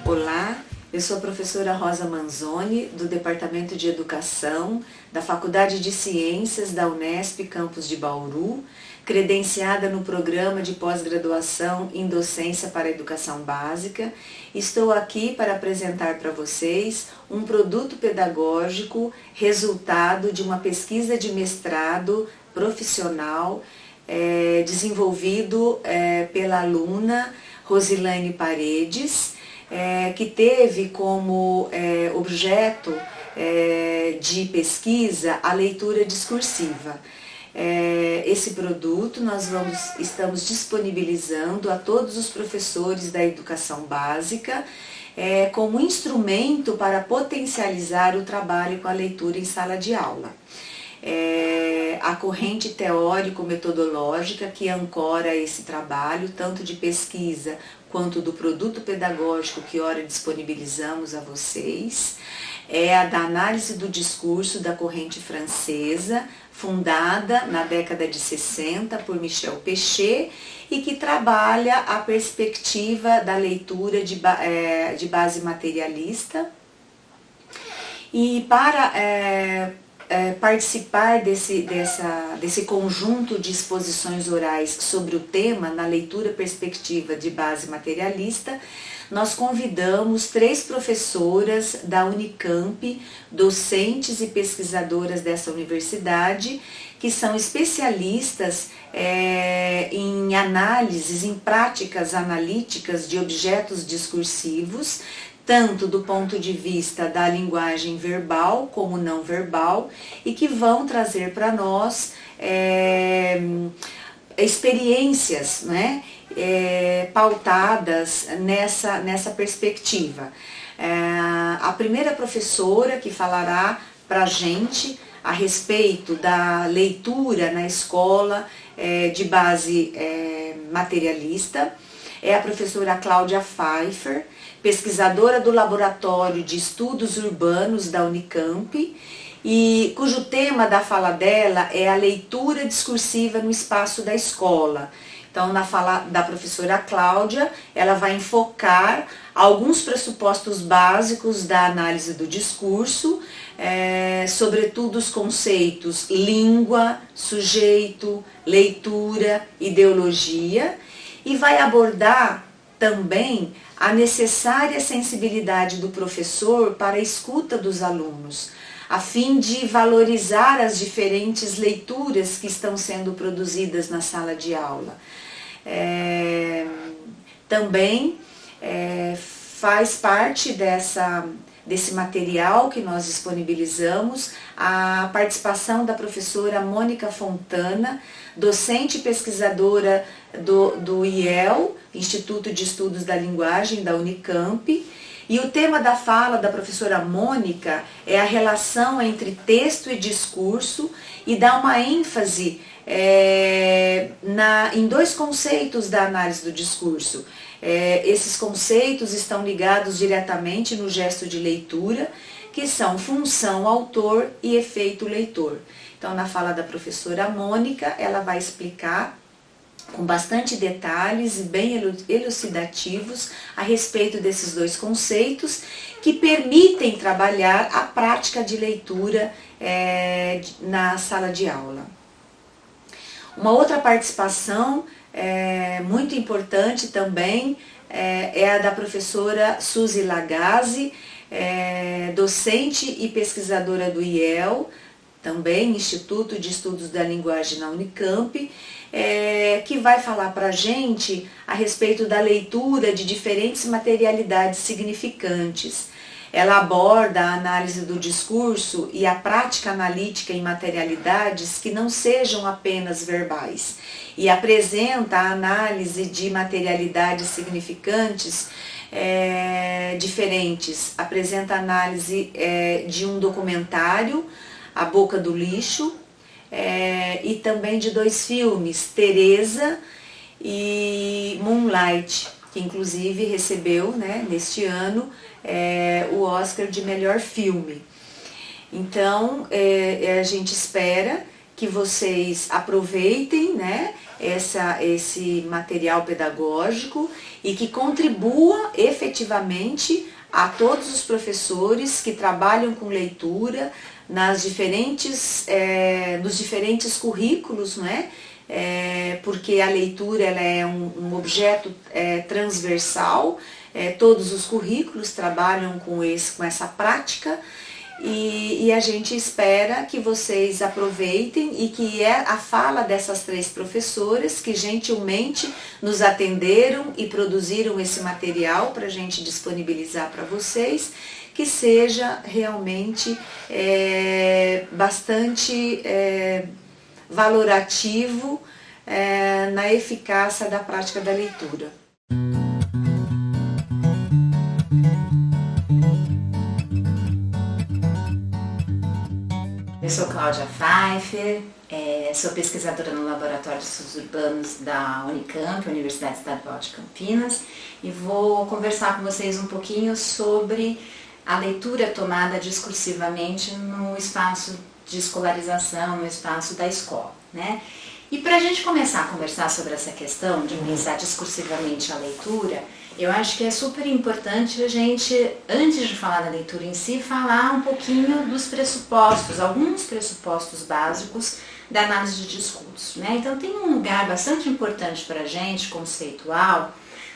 Olá, eu sou a professora Rosa Manzoni, do Departamento de Educação da Faculdade de Ciências da Unesp, campus de Bauru, credenciada no programa de pós-graduação em Docência para a Educação Básica. Estou aqui para apresentar para vocês um produto pedagógico resultado de uma pesquisa de mestrado profissional desenvolvido pela aluna Rosilane Paredes, que teve como objeto de pesquisa a leitura discursiva. Esse produto nós estamos disponibilizando a todos os professores da educação básica como instrumento para potencializar o trabalho com a leitura em sala de aula. A corrente teórico-metodológica que ancora esse trabalho, tanto de pesquisa quanto do produto pedagógico que ora disponibilizamos a vocês, é a da análise do discurso da corrente francesa, fundada na década de 60 por Michel Pechet, e que trabalha a perspectiva da leitura de base materialista. E para participar desse conjunto de exposições orais sobre o tema na leitura perspectiva de base materialista, nós convidamos 3 professoras da Unicamp, docentes e pesquisadoras dessa universidade, que são especialistas em análises, em práticas analíticas de objetos discursivos, tanto do ponto de vista da linguagem verbal como não verbal, e que vão trazer para nós experiências, né, pautadas nessa perspectiva. A primeira professora que falará para a gente a respeito da leitura na escola de base materialista é a professora Cláudia Pfeiffer, pesquisadora do Laboratório de Estudos Urbanos da Unicamp, e cujo tema da fala dela é a leitura discursiva no espaço da escola. Então, na fala da professora Cláudia, ela vai enfocar alguns pressupostos básicos da análise do discurso, sobretudo os conceitos língua, sujeito, leitura, ideologia, e vai abordar também a necessária sensibilidade do professor para a escuta dos alunos, a fim de valorizar as diferentes leituras que estão sendo produzidas na sala de aula. Também faz parte desse material que nós disponibilizamos a participação da professora Mônica Fontana, docente e pesquisadora do IEL, Instituto de Estudos da Linguagem da Unicamp, e o tema da fala da professora Mônica é a relação entre texto e discurso, e dá uma ênfase em 2 conceitos da análise do discurso. Esses conceitos estão ligados diretamente no gesto de leitura, que são função autor e efeito leitor. Então, na fala da professora Mônica, ela vai explicar com bastante detalhes e bem elucidativos a respeito desses 2 conceitos que permitem trabalhar a prática de leitura na sala de aula. Uma outra participação muito importante também é a da professora Suzy Lagazzi, docente e pesquisadora do IEL, também Instituto de Estudos da Linguagem na Unicamp, que vai falar para a gente a respeito da leitura de diferentes materialidades significantes. Ela aborda a análise do discurso e a prática analítica em materialidades que não sejam apenas verbais, e apresenta a análise de materialidades significantes diferentes. Apresenta a análise de um documentário, A Boca do Lixo, e também de 2 filmes, Teresa e Moonlight, que inclusive recebeu, né, neste ano o Oscar de melhor filme. Então, a gente espera que vocês aproveitem, né, esse material pedagógico e que contribua efetivamente a todos os professores que trabalham com leitura nos diferentes currículos, né? Porque a leitura ela é um objeto transversal, todos os currículos trabalham com essa prática. E a gente espera que vocês aproveitem e que a fala dessas 3 professoras que gentilmente nos atenderam e produziram esse material para a gente disponibilizar para vocês, que seja realmente bastante valorativo na eficácia da prática da leitura. Eu sou Cláudia Pfeiffer, sou pesquisadora no Laboratório de Estudos Urbanos da Unicamp, Universidade Estadual de Campinas, e vou conversar com vocês um pouquinho sobre a leitura tomada discursivamente no espaço de escolarização, no espaço da escola, né? E para a gente começar a conversar sobre essa questão de pensar discursivamente a leitura, eu acho que é super importante a gente, antes de falar da leitura em si, falar um pouquinho dos pressupostos, alguns pressupostos básicos da análise de discurso, né? Então tem um lugar bastante importante para a gente, conceitual,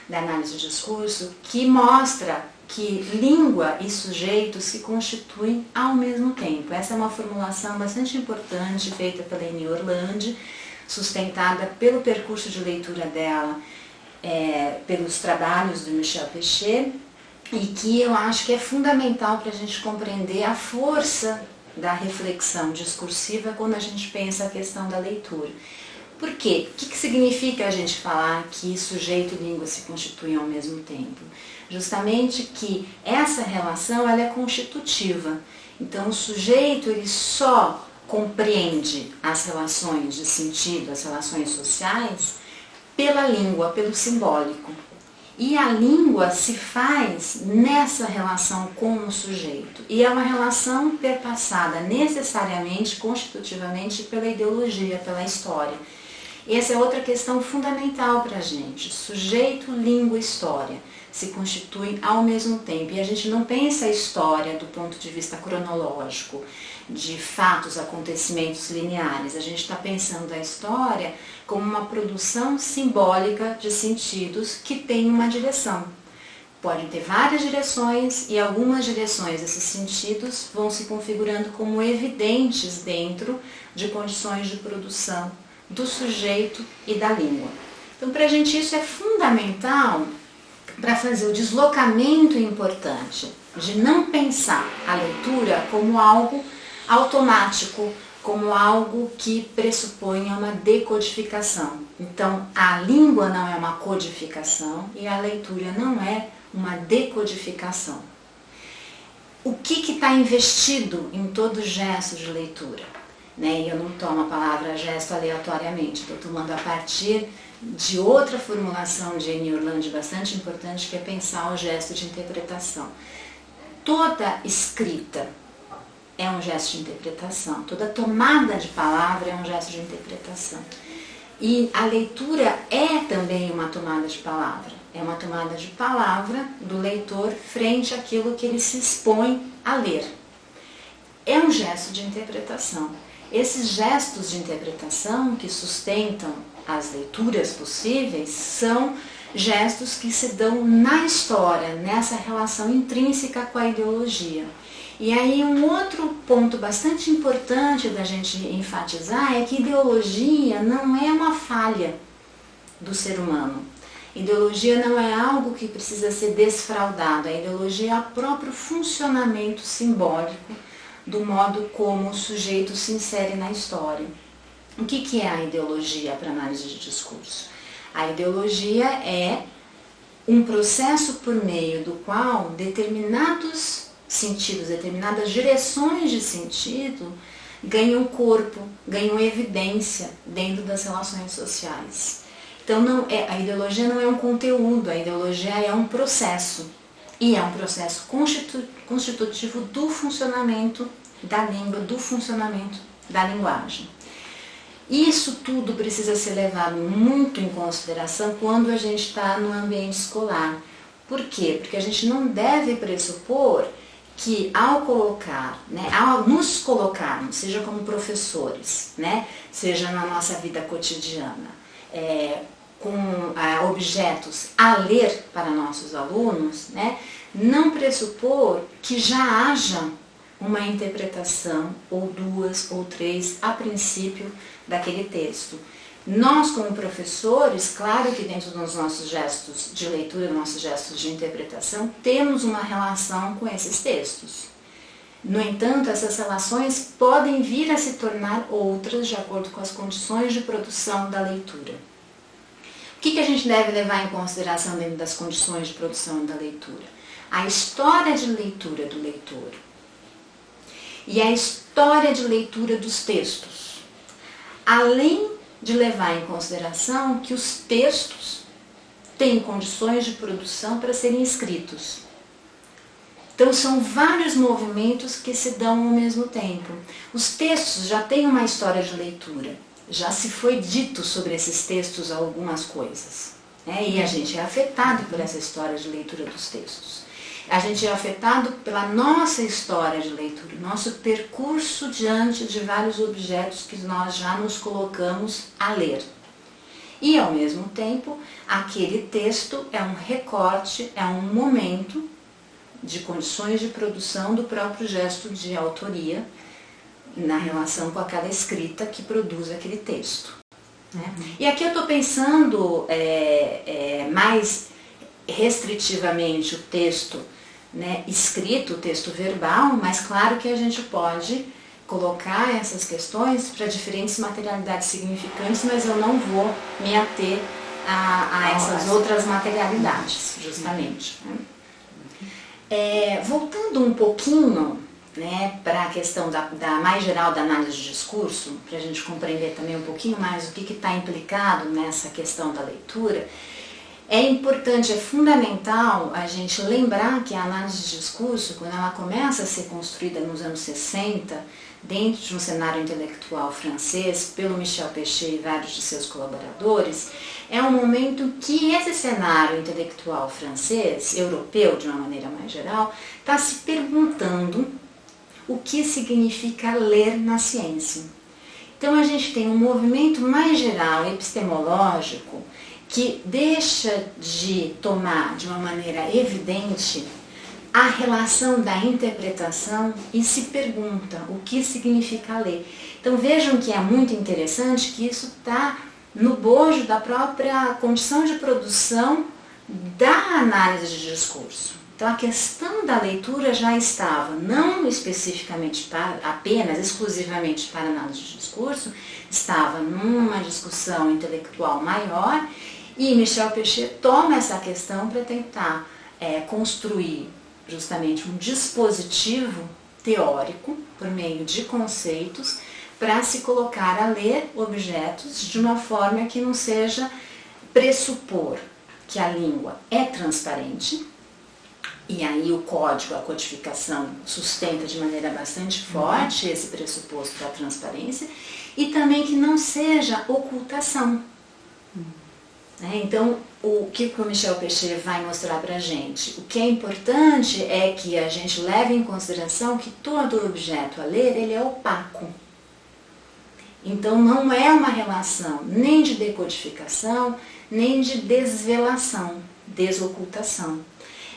da análise de discurso, que mostra que língua e sujeito se constituem ao mesmo tempo. Essa é uma formulação bastante importante, feita pela Eni Orlandi, sustentada pelo percurso de leitura dela, pelos trabalhos do Michel Pechet, e que eu acho que é fundamental para a gente compreender a força da reflexão discursiva quando a gente pensa a questão da leitura. Por quê? O que significa a gente falar que sujeito e língua se constituem ao mesmo tempo? Justamente que essa relação ela é constitutiva. Então o sujeito ele só compreende as relações de sentido, as relações sociais, pela língua, pelo simbólico. E a língua se faz nessa relação com o sujeito. E é uma relação perpassada necessariamente, constitutivamente, pela ideologia, pela história. Essa é outra questão fundamental para a gente. Sujeito, língua e história se constituem ao mesmo tempo. E a gente não pensa a história do ponto de vista cronológico, de fatos, acontecimentos lineares. A gente está pensando a história como uma produção simbólica de sentidos que tem uma direção. Podem ter várias direções e algumas direções desses sentidos vão se configurando como evidentes dentro de condições de produção do sujeito e da língua. Então, para a gente isso é fundamental para fazer o deslocamento importante de não pensar a leitura como algo automático, como algo que pressupõe uma decodificação. Então, a língua não é uma codificação e a leitura não é uma decodificação. O que está investido em todo gesto de leitura? E eu não tomo a palavra gesto aleatoriamente, estou tomando a partir de outra formulação de Eni Orlandi bastante importante, que é pensar o gesto de interpretação. Toda escrita é um gesto de interpretação, toda tomada de palavra é um gesto de interpretação. E a leitura é também uma tomada de palavra, é uma tomada de palavra do leitor frente àquilo que ele se expõe a ler. É um gesto de interpretação. Esses gestos de interpretação que sustentam as leituras possíveis são gestos que se dão na história, nessa relação intrínseca com a ideologia. E aí um outro ponto bastante importante da gente enfatizar é que ideologia não é uma falha do ser humano. Ideologia não é algo que precisa ser desfraudado. A ideologia é o próprio funcionamento simbólico do modo como o sujeito se insere na história. O que é a ideologia para análise de discurso? A ideologia é um processo por meio do qual determinados sentidos, determinadas direções de sentido ganham corpo, ganham evidência dentro das relações sociais. Então a ideologia não é um conteúdo, a ideologia é um processo. E é um processo constitutivo do funcionamento da língua, do funcionamento da linguagem. Isso tudo precisa ser levado muito em consideração quando a gente está no ambiente escolar. Por quê? Porque a gente não deve pressupor que ao colocar, né, ao nos colocarmos, seja como professores, né, seja na nossa vida cotidiana, com objetos a ler para nossos alunos, né, não pressupor que já haja uma interpretação, ou duas, ou três, a princípio, daquele texto. Nós, como professores, claro que dentro dos nossos gestos de leitura, nossos gestos de interpretação, temos uma relação com esses textos. No entanto, essas relações podem vir a se tornar outras de acordo com as condições de produção da leitura. O que a gente deve levar em consideração dentro das condições de produção da leitura? A história de leitura do leitor e a história de leitura dos textos, além de levar em consideração que os textos têm condições de produção para serem escritos. Então são vários movimentos que se dão ao mesmo tempo. Os textos já têm uma história de leitura, já se foi dito sobre esses textos algumas coisas, né? E a gente é afetado por essa história de leitura dos textos. A gente é afetado pela nossa história de leitura, nosso percurso diante de vários objetos que nós já nos colocamos a ler. E, ao mesmo tempo, aquele texto é um recorte, é um momento de condições de produção do próprio gesto de autoria na relação com aquela escrita que produz aquele texto, né? E aqui eu estou pensando mais restritivamente o texto, né, escrito, o texto verbal, mas claro que a gente pode colocar essas questões para diferentes materialidades significantes, mas eu não vou me ater a essas outras materialidades, justamente, né? Voltando um pouquinho, né, para a questão da mais geral da análise de discurso, para a gente compreender também um pouquinho mais o que está implicado nessa questão da leitura, é importante, é fundamental a gente lembrar que a análise de discurso, quando ela começa a ser construída nos anos 60, dentro de um cenário intelectual francês, pelo Michel Pechet e vários de seus colaboradores, é um momento que esse cenário intelectual francês, europeu de uma maneira mais geral, está se perguntando o que significa ler na ciência. Então a gente tem um movimento mais geral, epistemológico, que deixa de tomar de uma maneira evidente a relação da interpretação e se pergunta o que significa ler. Então vejam que é muito interessante que isso está no bojo da própria condição de produção da análise de discurso. Então a questão da leitura já estava, não especificamente exclusivamente para análise de discurso, estava numa discussão intelectual maior. E Michel Pechet toma essa questão para tentar construir justamente um dispositivo teórico, por meio de conceitos, para se colocar a ler objetos de uma forma que não seja pressupor que a língua é transparente, e aí o código, a codificação, sustenta de maneira bastante forte esse pressuposto da transparência, e também que não seja ocultação. Então, o que o Michel Pechet vai mostrar para a gente? O que é importante é que a gente leve em consideração que todo objeto a ler, ele é opaco. Então, não é uma relação nem de decodificação, nem de desvelação, desocultação.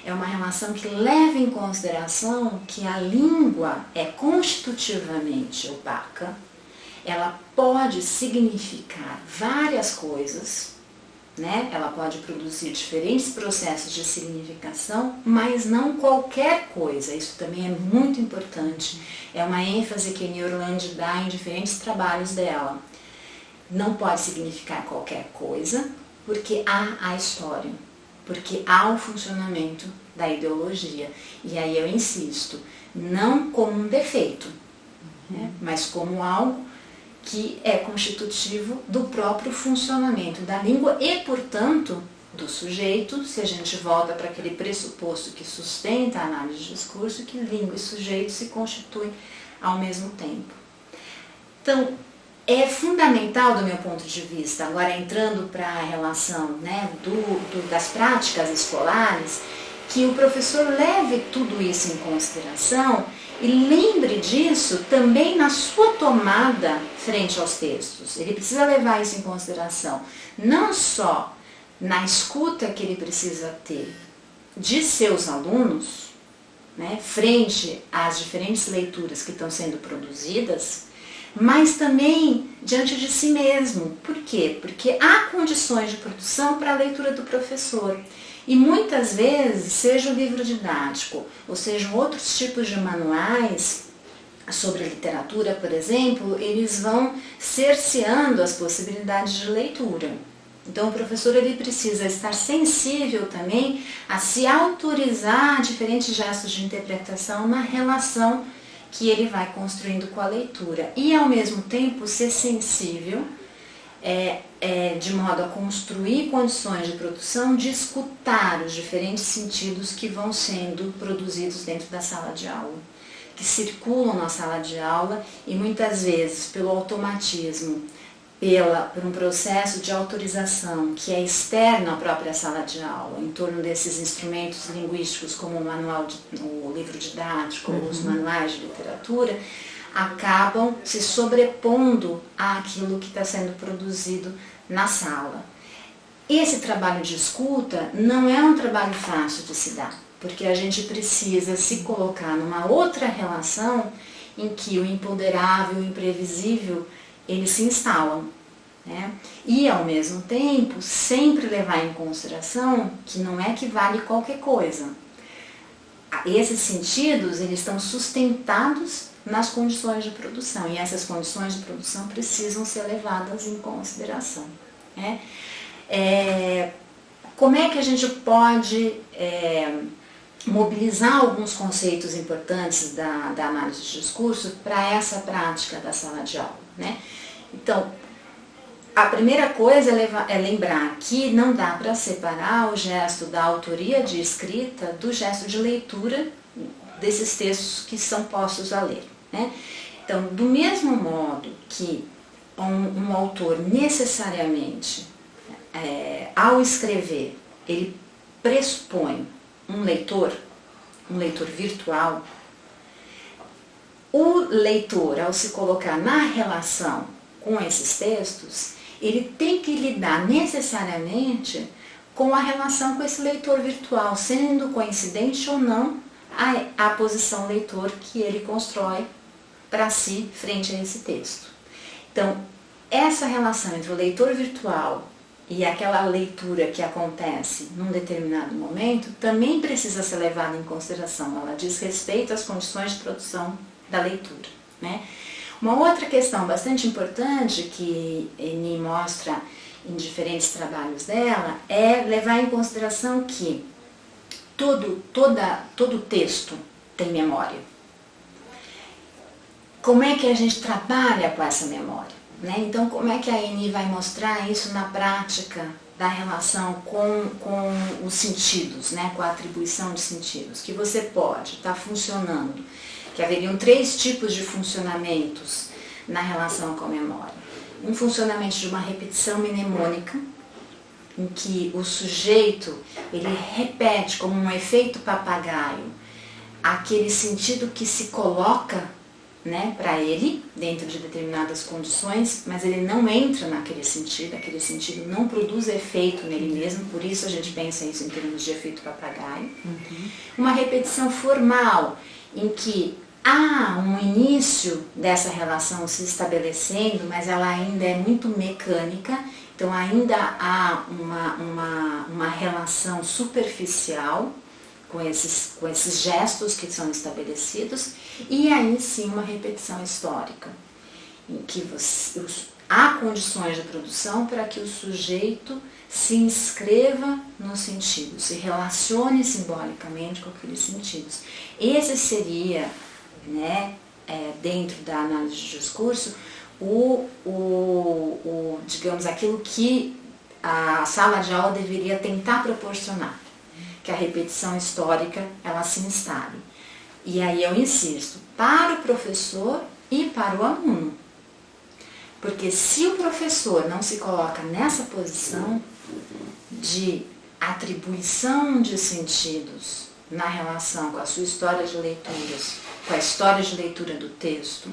É uma relação que leva em consideração que a língua é constitutivamente opaca, ela pode significar várias coisas, né? Ela pode produzir diferentes processos de significação, mas não qualquer coisa. Isso também é muito importante. É uma ênfase que a Neuroland dá em diferentes trabalhos dela. Não pode significar qualquer coisa, porque há a história, porque há o funcionamento da ideologia. E aí eu insisto, não como um defeito, né? Mas como algo que é constitutivo do próprio funcionamento da língua e, portanto, do sujeito, se a gente volta para aquele pressuposto que sustenta a análise de discurso, que língua e sujeito se constituem ao mesmo tempo. Então, É fundamental do meu ponto de vista, agora entrando para a relação, né, das práticas escolares, que o professor leve tudo isso em consideração e lembre disso também na sua tomada frente aos textos. Ele precisa levar isso em consideração, não só na escuta que ele precisa ter de seus alunos, né, frente às diferentes leituras que estão sendo produzidas, mas também diante de si mesmo. Por quê? Porque há condições de produção para a leitura do professor. E muitas vezes, seja o livro didático, ou sejam outros tipos de manuais sobre literatura, por exemplo, eles vão cerceando as possibilidades de leitura. Então o professor ele precisa estar sensível também a se autorizar a diferentes gestos de interpretação na relação que ele vai construindo com a leitura. E ao mesmo tempo ser sensível de modo a construir condições de produção, de escutar os diferentes sentidos que vão sendo produzidos dentro da sala de aula, que circulam na sala de aula e muitas vezes pelo automatismo, por um processo de autorização que é externo à própria sala de aula, em torno desses instrumentos linguísticos como o livro didático, os manuais de literatura, acabam se sobrepondo àquilo que está sendo produzido na sala. Esse trabalho de escuta não é um trabalho fácil de se dar, porque a gente precisa se colocar numa outra relação em que o imponderável, o imprevisível, eles se instalam, né? E ao mesmo tempo sempre levar em consideração que não é que vale qualquer coisa. Esses sentidos eles estão sustentados nas condições de produção e essas condições de produção precisam ser levadas em consideração, né? Como é que a gente pode mobilizar alguns conceitos importantes da análise de discurso para essa prática da sala de aula, né? Então, a primeira coisa é lembrar que não dá para separar o gesto da autoria de escrita do gesto de leitura desses textos que são postos a ler, né? Então, do mesmo modo que um autor necessariamente, ao escrever, ele pressupõe um leitor virtual, o leitor, ao se colocar na relação com esses textos, ele tem que lidar necessariamente com a relação com esse leitor virtual, sendo coincidente ou não a posição leitor que ele constrói para si frente a esse texto. Então, essa relação entre o leitor virtual e aquela leitura que acontece num determinado momento também precisa ser levada em consideração. Ela diz respeito às condições de produção da leitura, né? Uma outra questão bastante importante que Eni mostra em diferentes trabalhos dela é levar em consideração que todo texto tem memória. Como é que a gente trabalha com essa memória, né? Então, como é que a Eni vai mostrar isso na prática da relação com os sentidos, né? Com a atribuição de sentidos? Que você pode estar funcionando, que haveriam 3 tipos de funcionamentos na relação com a memória. Um funcionamento de uma repetição mnemônica, em que o sujeito ele repete como um efeito papagaio aquele sentido que se coloca, né, para ele, dentro de determinadas condições, mas ele não entra naquele sentido, aquele sentido não produz efeito nele mesmo, por isso a gente pensa isso em termos de efeito papagaio. Uma repetição formal, em que há um início dessa relação se estabelecendo, mas ela ainda é muito mecânica, então ainda há uma relação superficial com esses gestos que são estabelecidos, e aí sim uma repetição histórica, em que há condições de produção para que o sujeito se inscreva no sentido, se relacione simbolicamente com aqueles sentidos. Esse seria, né, dentro da análise de discurso, digamos, aquilo que a sala de aula deveria tentar proporcionar, que a repetição histórica ela se instale. E aí eu insisto, para o professor e para o aluno. Porque se o professor não se coloca nessa posição de atribuição de sentidos na relação com a sua história de leituras, com a história de leitura do texto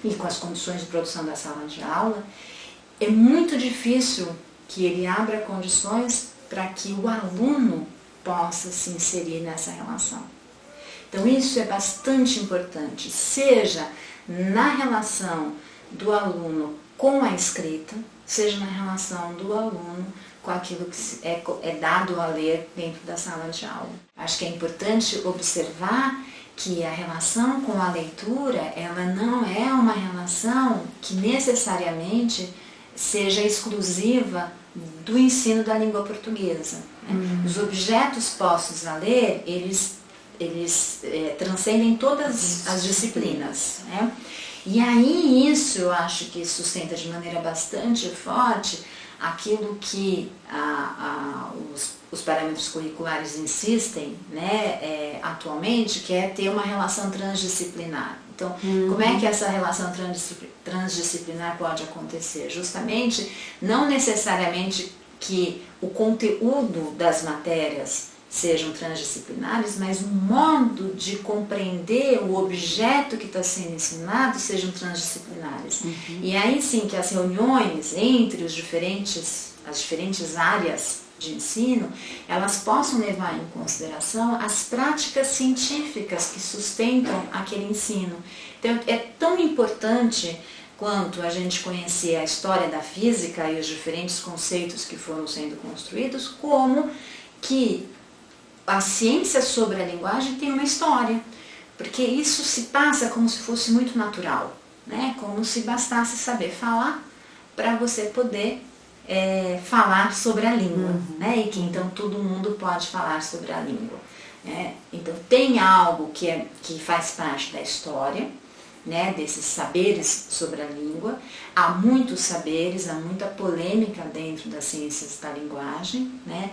e com as condições de produção da sala de aula, é muito difícil que ele abra condições para que o aluno possa se inserir nessa relação. Então isso é bastante importante, seja na relação do aluno com a escrita, seja na relação do aluno com aquilo que é dado a ler dentro da sala de aula. Acho que é importante observar que a relação com a leitura, ela não é uma relação que necessariamente seja exclusiva do ensino da língua portuguesa. Né? Os objetos postos a ler, eles transcendem todas as disciplinas. Né? E aí isso eu acho que sustenta de maneira bastante forte aquilo que os parâmetros curriculares insistem, né, atualmente, que é ter uma relação transdisciplinar. Então, como é que essa relação transdisciplinar pode acontecer? Justamente, não necessariamente que o conteúdo das matérias sejam transdisciplinares, mas o modo de compreender o objeto que está sendo ensinado sejam transdisciplinares. E aí sim que as reuniões entre as diferentes áreas de ensino, elas possam levar em consideração as práticas científicas que sustentam aquele ensino. Então é tão importante quanto a gente conhecer a história da física e os diferentes conceitos que foram sendo construídos, como que a ciência sobre a linguagem tem uma história, porque isso se passa como se fosse muito natural, né? Como se bastasse saber falar para você poder falar sobre a língua, né? E que então todo mundo pode falar sobre a língua. Né? Então tem algo que faz parte da história, né? Desses saberes sobre a língua. Há muitos saberes, há muita polêmica dentro das ciências da linguagem, né?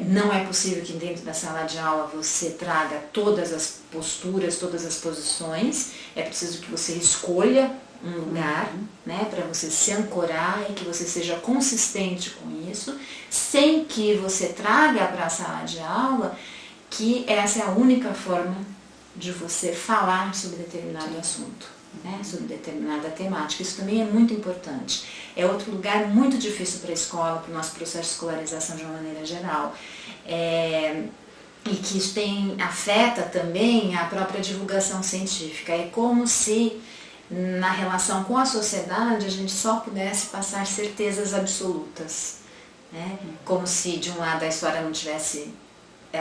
Não é possível que dentro da sala de aula você traga todas as posturas, todas as posições. É preciso que você escolha um lugar, né, para você se ancorar e que você seja consistente com isso, sem que você traga para a sala de aula que essa é a única forma de você falar sobre determinado assunto, né, sobre determinada temática. Isso também é muito importante. É outro lugar muito difícil para a escola, para o nosso processo de escolarização de uma maneira geral. E que isso afeta também a própria divulgação científica. É como se na relação com a sociedade a gente só pudesse passar certezas absolutas. Né? Como se de um lado a história não tivesse,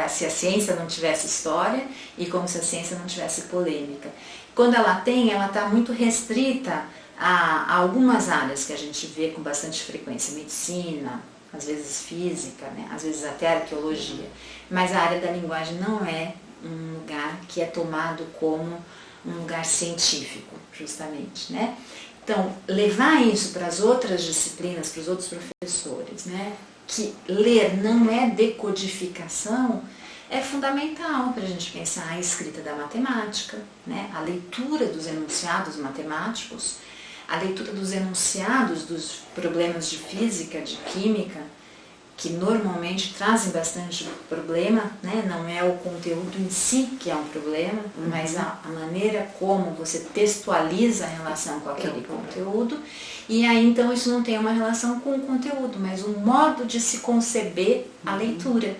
se a ciência não tivesse história e como se a ciência não tivesse polêmica. Quando ela está muito restrita a algumas áreas que a gente vê com bastante frequência, medicina, às vezes física, né? Às vezes até arqueologia, mas a área da linguagem não é um lugar que é tomado como um lugar científico, justamente, né? Então, levar isso para as outras disciplinas, para os outros professores, né? Que ler não é decodificação, é fundamental para a gente pensar a escrita da matemática, né? A leitura dos enunciados matemáticos, a leitura dos enunciados dos problemas de física, de química, que normalmente trazem bastante problema, né? Não é o conteúdo em si que é um problema, mas a maneira como você textualiza a relação com aquele conteúdo. E aí então isso não tem uma relação com o conteúdo, mas um modo de se conceber a leitura,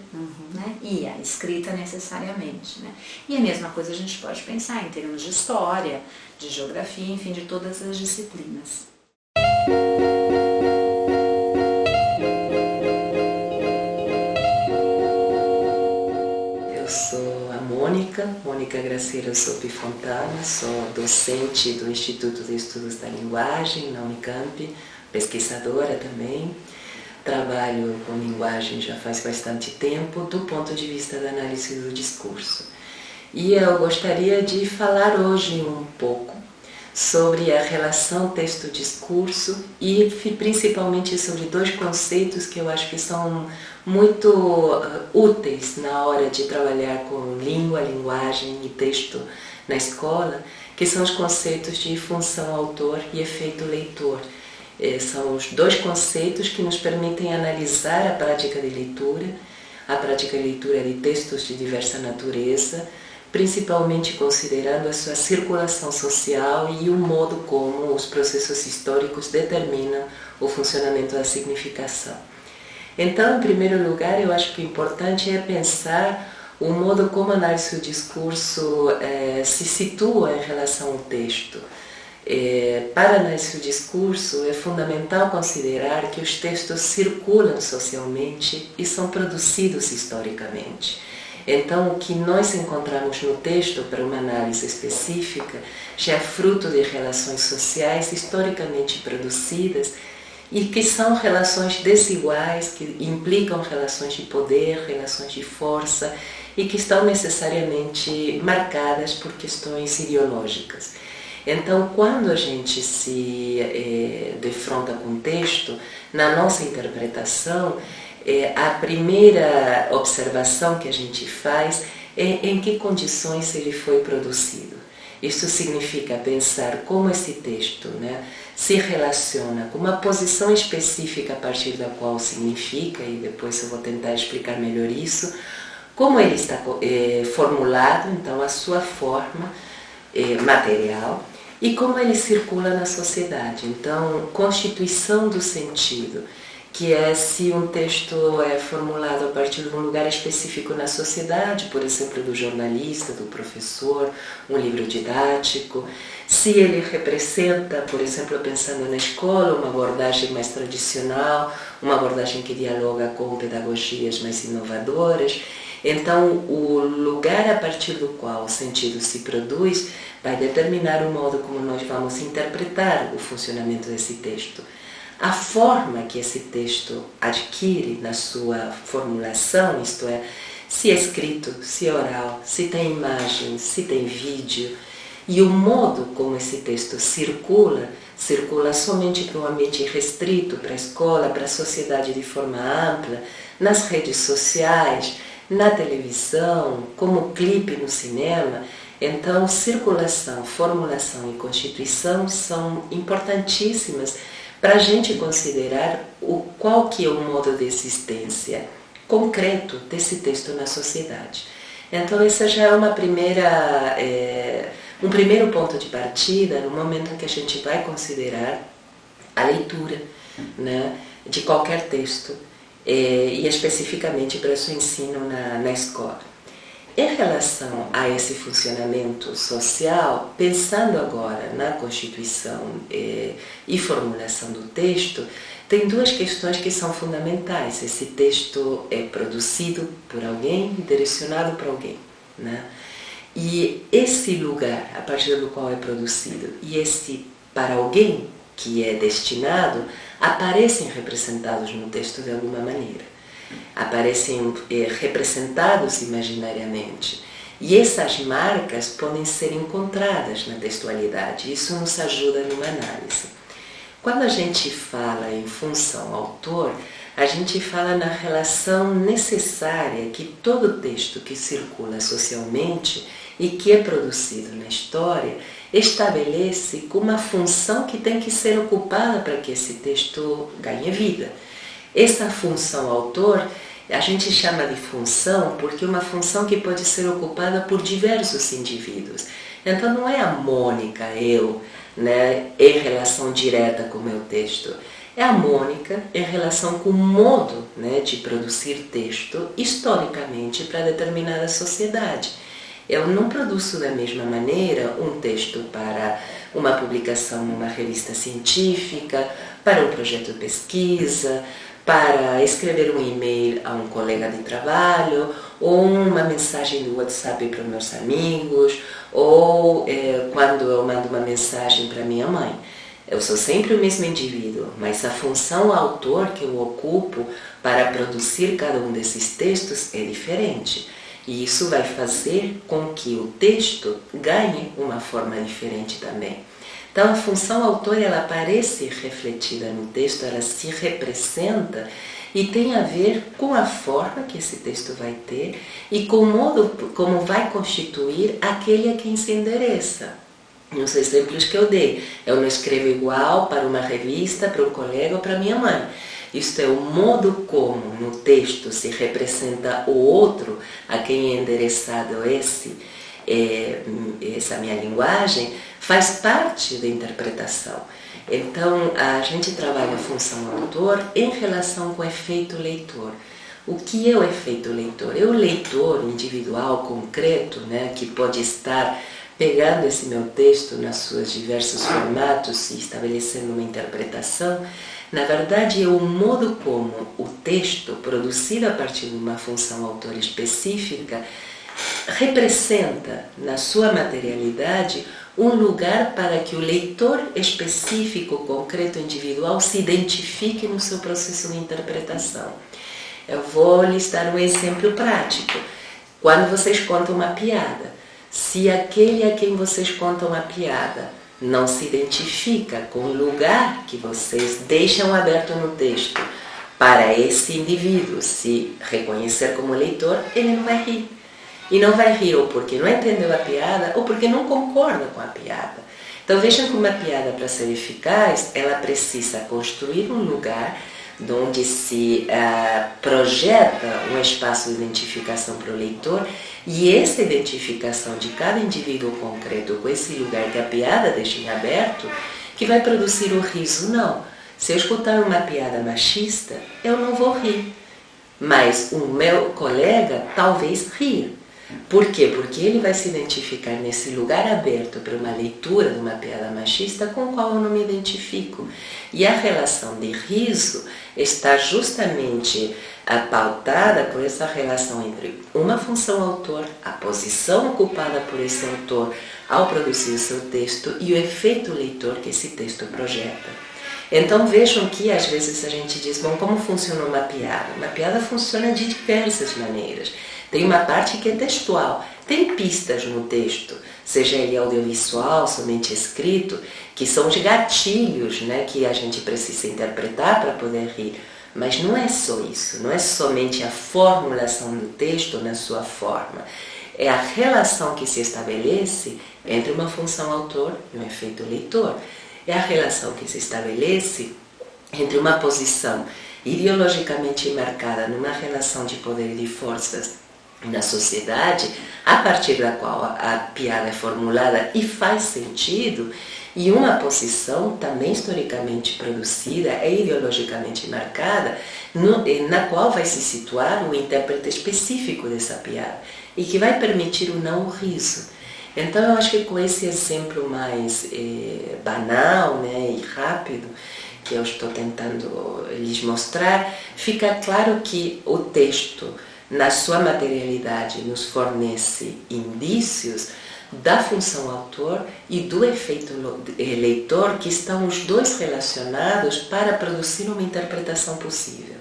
né? E a escrita necessariamente. Né? E a mesma coisa a gente pode pensar em termos de história, de geografia, enfim, de todas as disciplinas. Eu sou a Mônica Graceira Sopi Fontana, sou docente do Instituto de Estudos da Linguagem, na Unicamp, pesquisadora também. Trabalho com linguagem já faz bastante tempo, do ponto de vista da análise do discurso. E eu gostaria de falar hoje um pouco sobre a relação texto-discurso e principalmente sobre dois conceitos que eu acho que são muito úteis na hora de trabalhar com língua, linguagem e texto na escola, que são os conceitos de função autor e efeito leitor. São os dois conceitos que nos permitem analisar a prática de leitura de textos de diversa natureza, principalmente considerando a sua circulação social e o modo como os processos históricos determinam o funcionamento da significação. Então, em primeiro lugar, eu acho que o importante é pensar o modo como a análise do discurso se situa em relação ao texto. Para a análise do discurso, é fundamental considerar que os textos circulam socialmente e são produzidos historicamente. Então, o que nós encontramos no texto para uma análise específica já é fruto de relações sociais historicamente produzidas e que são relações desiguais, que implicam relações de poder, relações de força e que estão necessariamente marcadas por questões ideológicas. Então, quando a gente se defronta com o texto, na nossa interpretação, a primeira observação que a gente faz é em que condições ele foi produzido. Isso significa pensar como esse texto, se relaciona com uma posição específica a partir da qual significa, e depois eu vou tentar explicar melhor isso, como ele está formulado, então a sua forma material, e como ele circula na sociedade. Então, constituição do sentido, que é se um texto é formulado a partir de um lugar específico na sociedade, por exemplo, do jornalista, do professor, um livro didático, se ele representa, por exemplo, pensando na escola, uma abordagem mais tradicional, uma abordagem que dialoga com pedagogias mais inovadoras. Então, o lugar a partir do qual o sentido se produz vai determinar o modo como nós vamos interpretar o funcionamento desse texto. A forma que esse texto adquire na sua formulação, isto é, se é escrito, se é oral, se tem imagem, se tem vídeo, e o modo como esse texto circula somente para um ambiente restrito, para a escola, para a sociedade de forma ampla, nas redes sociais, na televisão, como clipe no cinema. Então, circulação, formulação e constituição são importantíssimas para a gente considerar qual que é o modo de existência concreto desse texto na sociedade. Então, essa já é um primeiro ponto de partida no momento em que a gente vai considerar a leitura de qualquer texto, e especificamente para o seu ensino na escola. Em relação a esse funcionamento social, pensando agora na constituição e formulação do texto, tem duas questões que são fundamentais. Esse texto é produzido por alguém, direcionado para alguém, E esse lugar a partir do qual é produzido e esse para alguém que é destinado aparecem representados no texto de alguma maneira. Aparecem representados imaginariamente. E essas marcas podem ser encontradas na textualidade. Isso nos ajuda numa análise. Quando a gente fala em função autor, a gente fala na relação necessária que todo texto que circula socialmente e que é produzido na história estabelece com uma função que tem que ser ocupada para que esse texto ganhe vida. Essa função autor, a gente chama de função porque é uma função que pode ser ocupada por diversos indivíduos. Então não é a Mônica, eu, em relação direta com o meu texto. É a Mônica em relação com o modo de produzir texto historicamente para determinada sociedade. Eu não produzo da mesma maneira um texto para uma publicação numa revista científica, para um projeto de pesquisa, para escrever um e-mail a um colega de trabalho, ou uma mensagem do WhatsApp para meus amigos, ou quando eu mando uma mensagem para minha mãe. Eu sou sempre o mesmo indivíduo, mas a função autor que eu ocupo para produzir cada um desses textos é diferente. E isso vai fazer com que o texto ganhe uma forma diferente também. Então, a função autor, ela aparece refletida no texto, ela se representa e tem a ver com a forma que esse texto vai ter e com o modo como vai constituir aquele a quem se endereça. nos exemplos que eu dei. Eu não escrevo igual para uma revista, para um colega ou para minha mãe. Isto é, o modo como no texto se representa o outro, a quem é endereçado essa minha linguagem, faz parte da interpretação. Então, a gente trabalha a função autor em relação com o efeito leitor. O que é o efeito leitor? É o leitor individual, concreto, né, que pode estar pegando esse meu texto nos seus diversos formatos e estabelecendo uma interpretação. Na verdade, é o modo como o texto, produzido a partir de uma função autor específica, representa, na sua materialidade, um lugar para que o leitor específico, concreto, individual, se identifique no seu processo de interpretação. Eu vou listar um exemplo prático. Quando vocês contam uma piada, se aquele a quem vocês contam a piada não se identifica com o lugar que vocês deixam aberto no texto para esse indivíduo se reconhecer como leitor, ele não vai rir. E não vai rir ou porque não entendeu a piada ou porque não concorda com a piada. Então vejam que uma piada, para ser eficaz, ela precisa construir um lugar onde se projeta um espaço de identificação para o leitor, e essa identificação de cada indivíduo concreto com esse lugar que a piada deixa em aberto, que vai produzir o riso. Não. Se eu escutar uma piada machista, eu não vou rir, mas o meu colega talvez rir. Por quê? Porque ele vai se identificar nesse lugar aberto para uma leitura de uma piada machista com a qual eu não me identifico. E a relação de riso está justamente pautada por essa relação entre uma função autor, a posição ocupada por esse autor ao produzir o seu texto e o efeito leitor que esse texto projeta. Então vejam que às vezes a gente diz, bom, como funciona uma piada? Uma piada funciona de diversas maneiras. Tem uma parte que é textual, tem pistas no texto, seja ele audiovisual, somente escrito, que são os gatilhos, né, que a gente precisa interpretar para poder rir. Mas não é só isso, não é somente a formulação do texto na sua forma. É a relação que se estabelece entre uma função autor e um efeito leitor. É a relação que se estabelece entre uma posição ideologicamente marcada numa relação de poder e de forças na sociedade, a partir da qual a piada é formulada e faz sentido, e uma posição também historicamente produzida e ideologicamente marcada, na qual vai se situar o intérprete específico dessa piada e que vai permitir o não riso. Então eu acho que com esse exemplo mais banal, né, e rápido que eu estou tentando lhes mostrar, fica claro que o texto, na sua materialidade, nos fornece indícios da função autor e do efeito leitor, que estão os dois relacionados para produzir uma interpretação possível.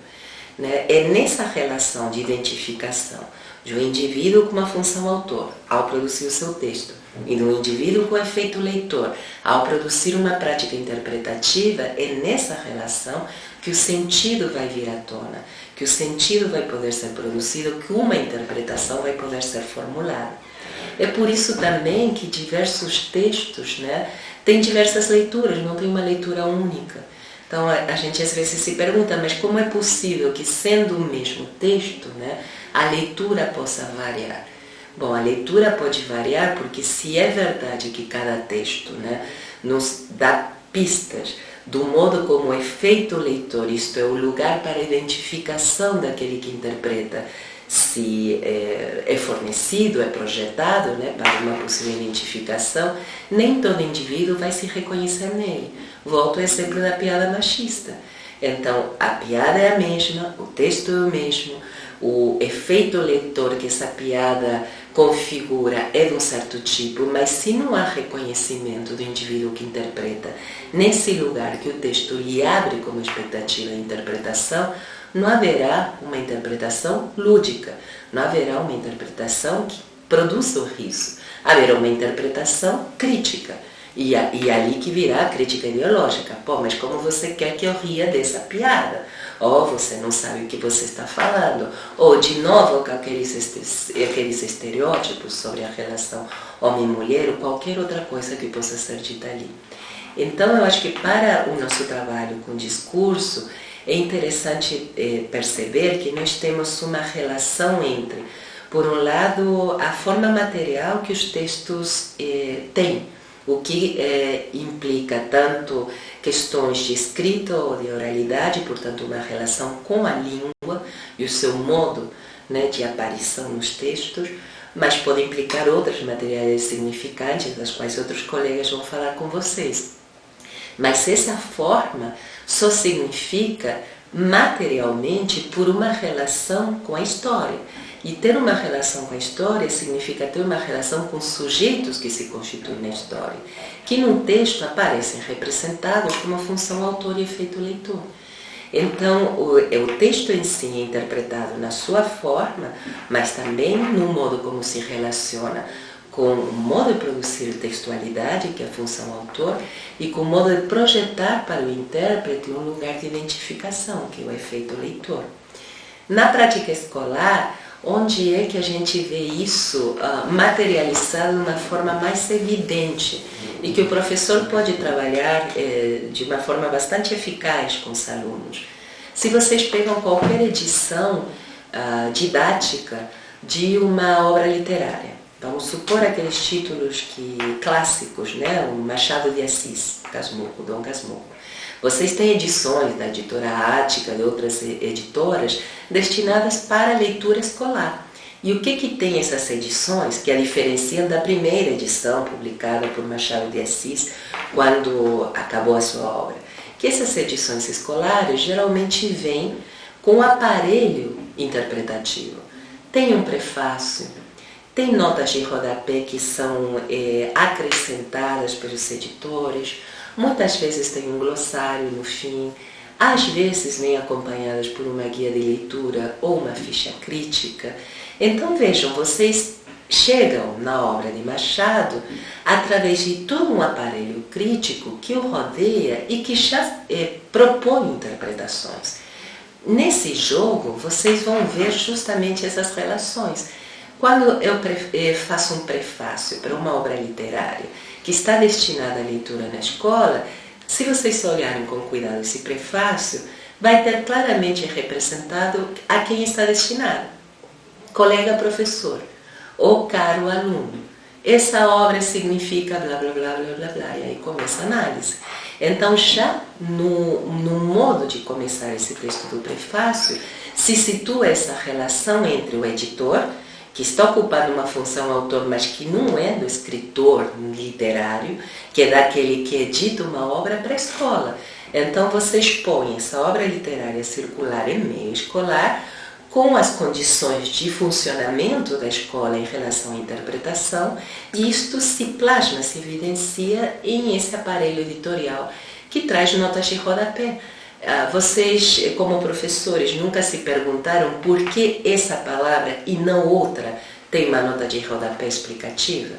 Né? É nessa relação de identificação de um indivíduo com uma função autor, ao produzir o seu texto, e do indivíduo com efeito leitor, ao produzir uma prática interpretativa, é nessa relação que o sentido vai vir à tona, que o sentido vai poder ser produzido, que uma interpretação vai poder ser formulada. É por isso também que diversos textos, né, têm diversas leituras, não tem uma leitura única. Então a gente às vezes se pergunta, mas como é possível que, sendo o mesmo texto, né, a leitura possa variar? Bom, a leitura pode variar porque, se é verdade que cada texto, né, nos dá pistas do modo como o efeito leitor, isto é, o lugar para a identificação daquele que interpreta, se é fornecido, é projetado, né, para uma possível identificação, nem todo indivíduo vai se reconhecer nele. Volto ao exemplo da piada machista. Então, a piada é a mesma, o texto é o mesmo, o efeito leitor que essa piada configura é de um certo tipo, mas se não há reconhecimento do indivíduo que interpreta nesse lugar que o texto lhe abre como expectativa de interpretação, não haverá uma interpretação lúdica, não haverá uma interpretação que produza o riso, haverá uma interpretação crítica, E ali que virá a crítica ideológica. Pô, mas como você quer que eu ria dessa piada? Ou você não sabe o que você está falando. Ou, de novo, com aqueles estereótipos sobre a relação homem-mulher ou qualquer outra coisa que possa ser dita ali. Então, eu acho que para o nosso trabalho com discurso, é interessante perceber que nós temos uma relação entre, por um lado, a forma material que os textos têm, o que implica tanto questões de escrita ou de oralidade, portanto uma relação com a língua e o seu modo, né, de aparição nos textos, mas pode implicar outras materiais significantes, das quais outros colegas vão falar com vocês. Mas essa forma só significa materialmente por uma relação com a história. E ter uma relação com a história significa ter uma relação com sujeitos que se constituem na história, que num texto aparecem representados como função autor e efeito leitor. Então, o texto em si é interpretado na sua forma, mas também no modo como se relaciona com o modo de produzir textualidade, que é a função autor, e com o modo de projetar para o intérprete um lugar de identificação, que é o efeito leitor. Na prática escolar, onde é que a gente vê isso materializado de uma forma mais evidente e que o professor pode trabalhar de uma forma bastante eficaz com os alunos? Se vocês pegam qualquer edição didática de uma obra literária, vamos supor aqueles títulos clássicos, né? O Machado de Assis, Casmurro, Dom Casmurro. Vocês têm edições da editora Ática, de outras editoras, destinadas para leitura escolar. E o que tem essas edições que a diferenciam da primeira edição publicada por Machado de Assis, quando acabou a sua obra? Que essas edições escolares geralmente vêm com aparelho interpretativo. Tem um prefácio, tem notas de rodapé que são acrescentadas pelos editores, muitas vezes tem um glossário no fim, às vezes vem acompanhadas por uma guia de leitura ou uma ficha crítica. Então vejam, vocês chegam na obra de Machado através de todo um aparelho crítico que o rodeia e que já propõe interpretações. Nesse jogo, vocês vão ver justamente essas relações. Quando eu faço um prefácio para uma obra literária que está destinada à leitura na escola, se vocês olharem com cuidado esse prefácio, vai ter claramente representado a quem está destinado. Colega professor ou caro aluno. Essa obra significa blá blá blá blá blá blá, e aí começa a análise. Então já no modo de começar esse texto do prefácio, se situa essa relação entre o editor, que está ocupando uma função autor, mas que não é do escritor literário, que é daquele que edita uma obra para a escola. Então vocês põem essa obra literária circular em meio escolar, com as condições de funcionamento da escola em relação à interpretação, e isto se plasma, se evidencia em esse aparelho editorial que traz notas de rodapé. Vocês, como professores, nunca se perguntaram por que essa palavra e não outra tem uma nota de rodapé explicativa?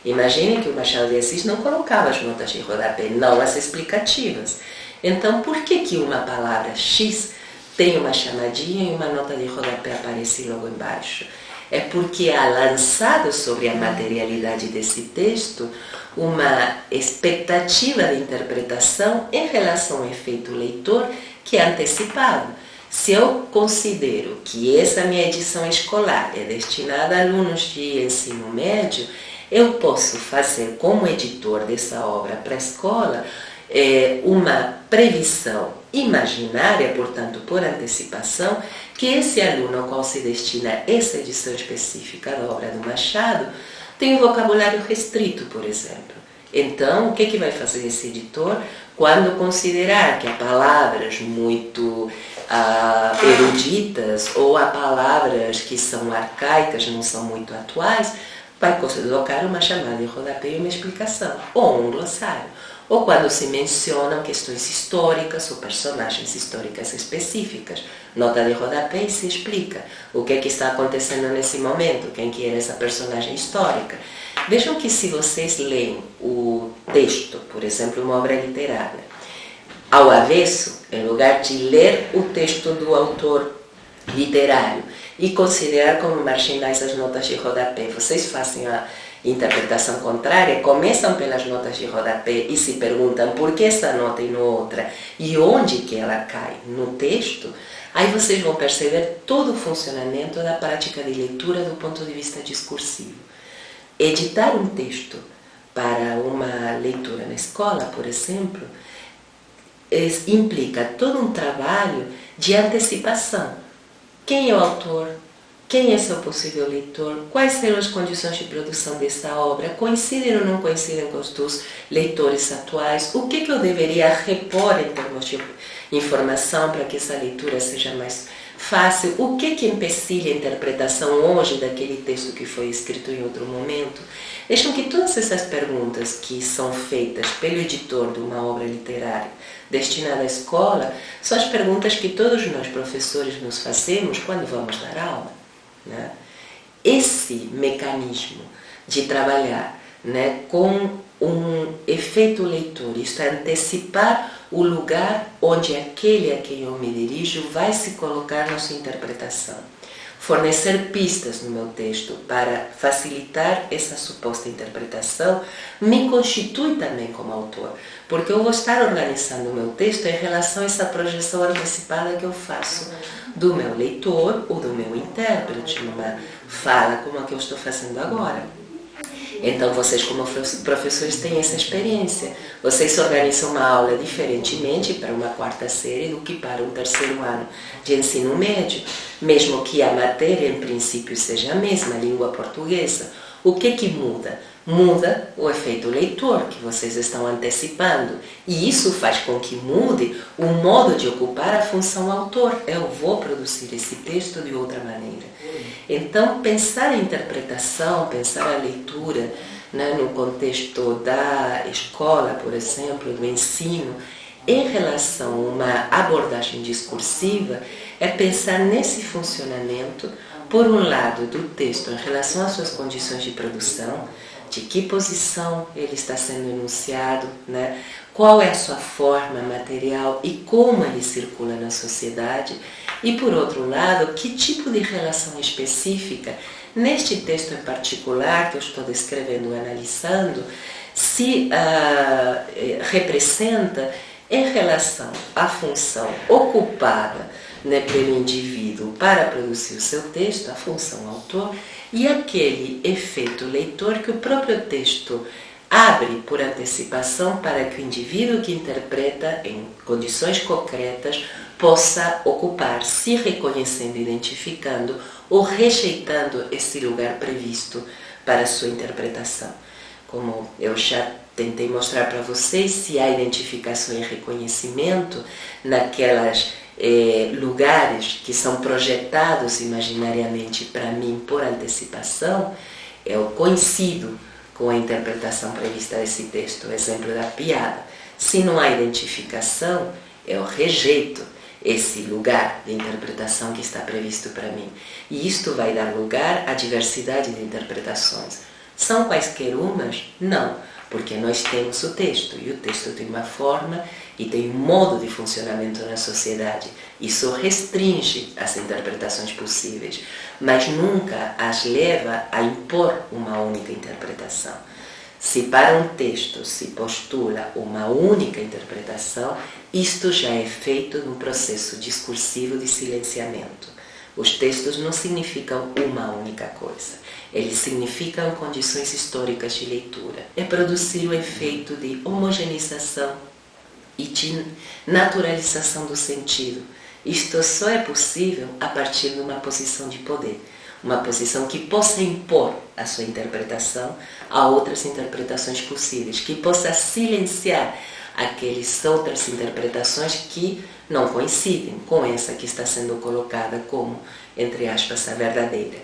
Imaginem que o Machado de Assis não colocava as notas de rodapé, não as explicativas. Então, por que uma palavra X tem uma chamadinha e uma nota de rodapé aparece logo embaixo? É porque há lançado sobre a materialidade desse texto uma expectativa de interpretação em relação ao efeito leitor que é antecipado. Se eu considero que essa minha edição escolar é destinada a alunos de ensino médio, eu posso fazer como editor dessa obra para a escola uma previsão imaginária, portanto por antecipação, que esse aluno ao qual se destina essa edição específica da obra do Machado tem um vocabulário restrito, por exemplo. Então, o que vai fazer esse editor quando considerar que há palavras muito eruditas ou há palavras que são arcaicas, não são muito atuais? Vai colocar uma chamada de rodapé e uma explicação, ou um glossário. Ou quando se mencionam questões históricas ou personagens históricas específicas, nota de rodapé e se explica o que está acontecendo nesse momento, quem que era essa personagem histórica. Vejam que se vocês leem o texto, por exemplo, uma obra literária, ao avesso, em lugar de ler o texto do autor literário e considerar como marginais as notas de rodapé, vocês fazem a interpretação contrária, começam pelas notas de rodapé e se perguntam por que essa nota e não outra e onde que ela cai no texto, aí vocês vão perceber todo o funcionamento da prática de leitura do ponto de vista discursivo. Editar um texto para uma leitura na escola, por exemplo, implica todo um trabalho de antecipação. Quem é o autor? Quem é seu possível leitor? Quais serão as condições de produção dessa obra? Coincidem ou não coincidem com os dos leitores atuais? O que eu deveria repor em termos de informação para que essa leitura seja mais fácil? O que empecilha a interpretação hoje daquele texto que foi escrito em outro momento? Vejam que todas essas perguntas que são feitas pelo editor de uma obra literária destinada à escola são as perguntas que todos nós professores nos fazemos quando vamos dar aula. Né? Esse mecanismo de trabalhar, né, com um efeito leitor, isto é, antecipar o lugar onde aquele a quem eu me dirijo vai se colocar na sua interpretação. Fornecer pistas no meu texto para facilitar essa suposta interpretação me constitui também como autor, porque eu vou estar organizando o meu texto em relação a essa projeção antecipada que eu faço do meu leitor ou do meu intérprete, numa fala como a que eu estou fazendo agora. Então vocês como professores têm essa experiência. Vocês organizam uma aula diferentemente para uma quarta série do que para um terceiro ano de ensino médio, mesmo que a matéria em princípio seja a mesma, a língua portuguesa. O que muda? Muda o efeito leitor que vocês estão antecipando, e isso faz com que mude o modo de ocupar a função autor. Eu vou produzir esse texto de outra maneira. Então, pensar a interpretação, pensar a leitura, né, no contexto da escola, por exemplo, do ensino, em relação a uma abordagem discursiva, é pensar nesse funcionamento, por um lado, do texto em relação às suas condições de produção, de que posição ele está sendo enunciado, né? Qual é a sua forma material e como ele circula na sociedade, e por outro lado, que tipo de relação específica, neste texto em particular que eu estou descrevendo e analisando, se representa em relação à função ocupada, né, pelo indivíduo para produzir o seu texto, a função autor, e aquele efeito leitor que o próprio texto abre por antecipação para que o indivíduo que interpreta em condições concretas possa ocupar, se reconhecendo, identificando ou rejeitando esse lugar previsto para a sua interpretação. Como eu já tentei mostrar para vocês, se há identificação e reconhecimento naquelas lugares que são projetados imaginariamente para mim por antecipação, eu coincido com a interpretação prevista desse texto, o exemplo da piada. Se não há identificação, eu rejeito esse lugar de interpretação que está previsto para mim. E isto vai dar lugar à diversidade de interpretações. São quaisquer umas? Não, porque nós temos o texto, e o texto tem uma forma e tem um modo de funcionamento na sociedade. Isso restringe as interpretações possíveis, mas nunca as leva a impor uma única interpretação. Se para um texto se postula uma única interpretação, isto já é feito num processo discursivo de silenciamento. Os textos não significam uma única coisa. Eles significam condições históricas de leitura. É produzir o efeito de homogeneização e de naturalização do sentido. Isto só é possível a partir de uma posição de poder. Uma posição que possa impor a sua interpretação a outras interpretações possíveis, que possa silenciar aquelas outras interpretações que não coincidem com essa que está sendo colocada como, entre aspas, a verdadeira.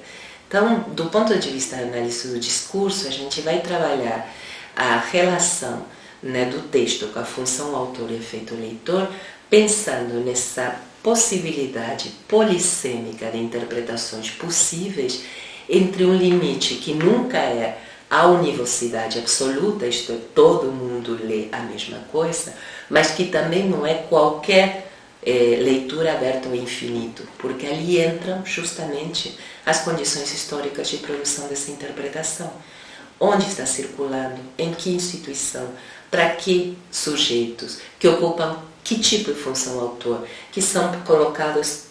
Então, do ponto de vista da análise do discurso, a gente vai trabalhar a relação, né, do texto com a função autor e efeito leitor, pensando nessa possibilidade polissêmica de interpretações possíveis entre um limite que nunca é a univocidade absoluta, isto é, todo mundo lê a mesma coisa, mas que também não é qualquer leitura aberta ao infinito, porque ali entram justamente as condições históricas de produção dessa interpretação. Onde está circulando, em que instituição, para que sujeitos, que ocupam que tipo de função autor, que são colocados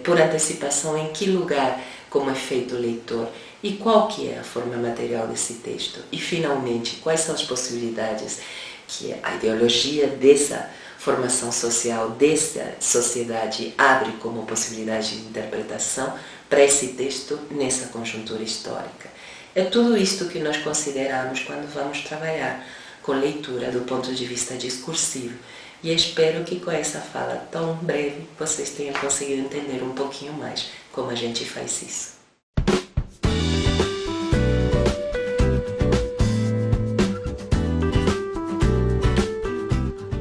por antecipação em que lugar como efeito leitor, e qual que é a forma material desse texto. E, finalmente, quais são as possibilidades que a ideologia dessa formação social, dessa sociedade, abre como possibilidade de interpretação para esse texto nessa conjuntura histórica. É tudo isto que nós consideramos quando vamos trabalhar com leitura do ponto de vista discursivo. E espero que com essa fala tão breve vocês tenham conseguido entender um pouquinho mais como a gente faz isso.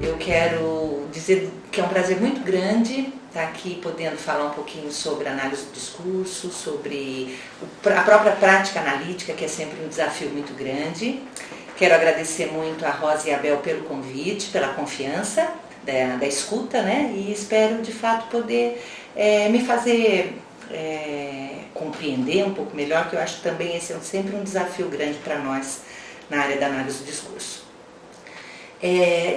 Eu quero dizer que é um prazer muito grande estar aqui podendo falar um pouquinho sobre análise do discurso, sobre a própria prática analítica, que é sempre um desafio muito grande. Quero agradecer muito a Rosa e a Bel pelo convite, pela confiança da escuta, né? E espero de fato poder me fazer compreender um pouco melhor, que eu acho que também esse é sempre um desafio grande para nós na área da análise do discurso.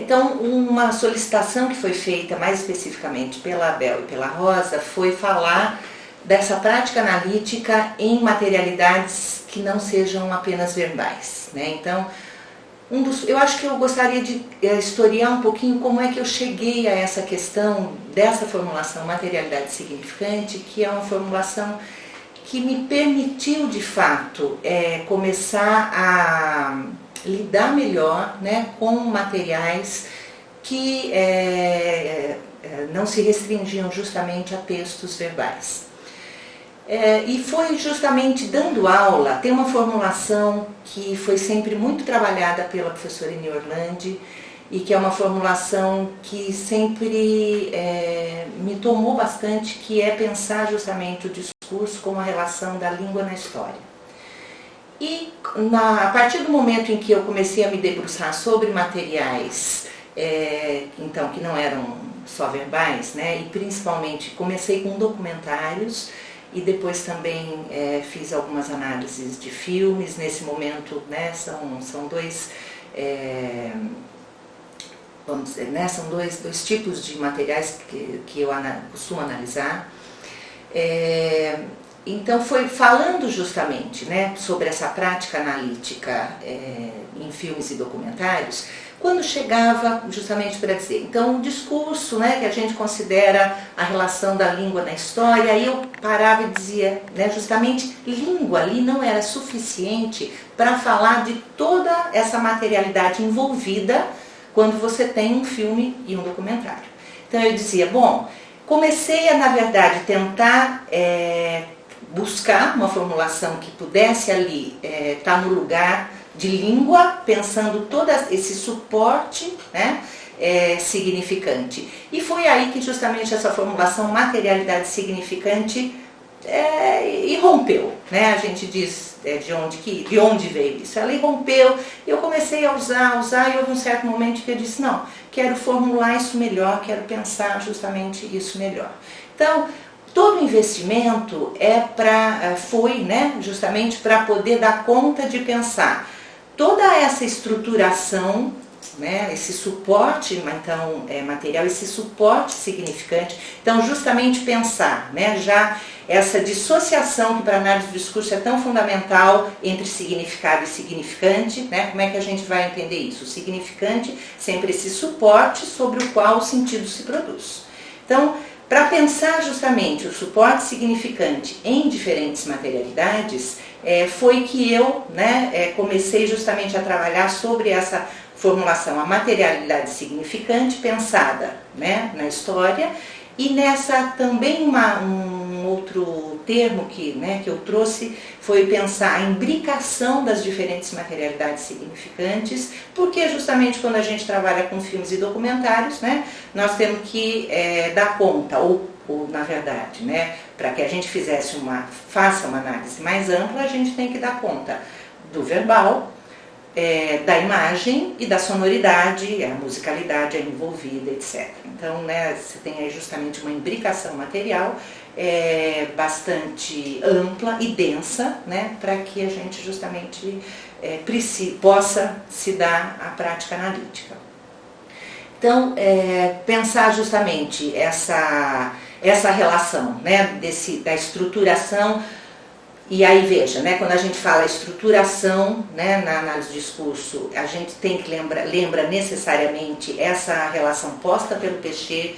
Então, uma solicitação que foi feita mais especificamente pela Bel e pela Rosa foi falar dessa prática analítica em materialidades que não sejam apenas verbais, né? Então, eu acho que eu gostaria de historiar um pouquinho como é que eu cheguei a essa questão dessa formulação materialidade significante, que é uma formulação que me permitiu, de fato, começar a lidar melhor, né, com materiais que não se restringiam justamente a textos verbais. E foi justamente dando aula, tem uma formulação que foi sempre muito trabalhada pela professora Eni Orlandi e que é uma formulação que sempre me tomou bastante, que é pensar justamente o discurso como a relação da língua na história. E a partir do momento em que eu comecei a me debruçar sobre materiais, então que não eram só verbais, né, e principalmente comecei com documentários, e depois também fiz algumas análises de filmes. Nesse momento, né, são dois, vamos dizer, né, são dois tipos de materiais que eu costumo analisar. Então foi falando justamente, né, sobre essa prática analítica em filmes e documentários, quando chegava justamente para dizer, então o discurso, né, que a gente considera a relação da língua na história, aí eu parava e dizia, né, justamente língua ali não era suficiente para falar de toda essa materialidade envolvida quando você tem um filme e um documentário. Então eu dizia, bom, comecei a, na verdade, tentar buscar uma formulação que pudesse ali estar no lugar de língua, pensando todo esse suporte, né, significante. E foi aí que justamente essa formulação materialidade significante irrompeu, né? A gente diz de onde veio isso. Ela irrompeu, e eu comecei a usar, e houve um certo momento que eu disse, não, quero formular isso melhor, quero pensar justamente isso melhor. Então, todo investimento foi, né, justamente para poder dar conta de pensar toda essa estruturação, né, esse suporte, então, material, esse suporte significante. Então, justamente pensar, né, já essa dissociação que para a análise do discurso é tão fundamental entre significado e significante, né, como é que a gente vai entender isso? O significante, sempre esse suporte sobre o qual o sentido se produz. Então, para pensar justamente o suporte significante em diferentes materialidades, foi que eu, né, comecei justamente a trabalhar sobre essa formulação, a materialidade significante pensada, né, na história, e nessa também um outro termo que eu trouxe foi pensar a imbricação das diferentes materialidades significantes, porque justamente quando a gente trabalha com filmes e documentários, né, nós temos que dar conta, ou na verdade, né, para que a gente faça uma análise mais ampla, a gente tem que dar conta do verbal, da imagem e da sonoridade, a musicalidade envolvida, etc. Então, né, você tem aí justamente uma imbricação material bastante ampla e densa, né, para que a gente justamente possa se dar a prática analítica. Então, pensar justamente essa relação, né, da estruturação. E aí veja, né, quando a gente fala estruturação, né, na análise do discurso, a gente tem que lembra necessariamente essa relação posta pelo Péchet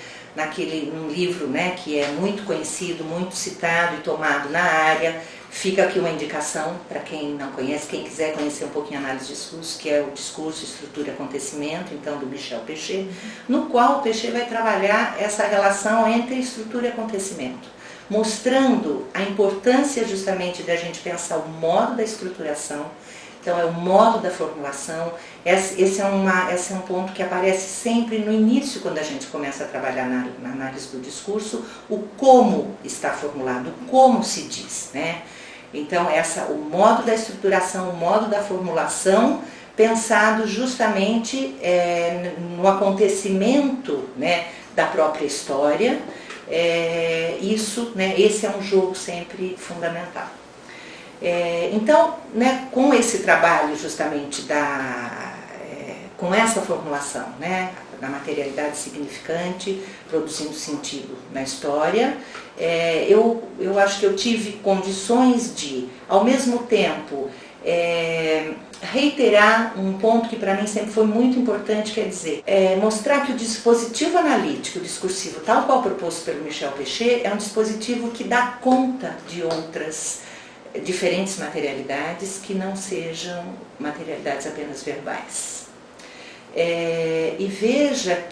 num livro, né, que é muito conhecido, muito citado e tomado na área. Fica aqui uma indicação para quem não conhece, quem quiser conhecer um pouquinho a análise de discurso, que é o Discurso, Estrutura e Acontecimento, então, do Michel Péchet, no qual o Péchet vai trabalhar essa relação entre estrutura e acontecimento, mostrando a importância justamente da gente pensar o modo da estruturação. Então, é o modo da formulação. Esse é um ponto que aparece sempre no início, quando a gente começa a trabalhar na análise do discurso, o como está formulado, o como se diz, né? Então, o modo da estruturação, o modo da formulação, pensado justamente no acontecimento, né, da própria história. Né, esse é um jogo sempre fundamental. Então, né, com esse trabalho justamente com essa formulação, né, da materialidade significante, produzindo sentido na história, eu acho que eu tive condições de, ao mesmo tempo, reiterar um ponto que para mim sempre foi muito importante, quer dizer, mostrar que o dispositivo analítico, o discursivo, tal qual proposto pelo Michel Péchet, é um dispositivo que dá conta de outras diferentes materialidades que não sejam materialidades apenas verbais. E veja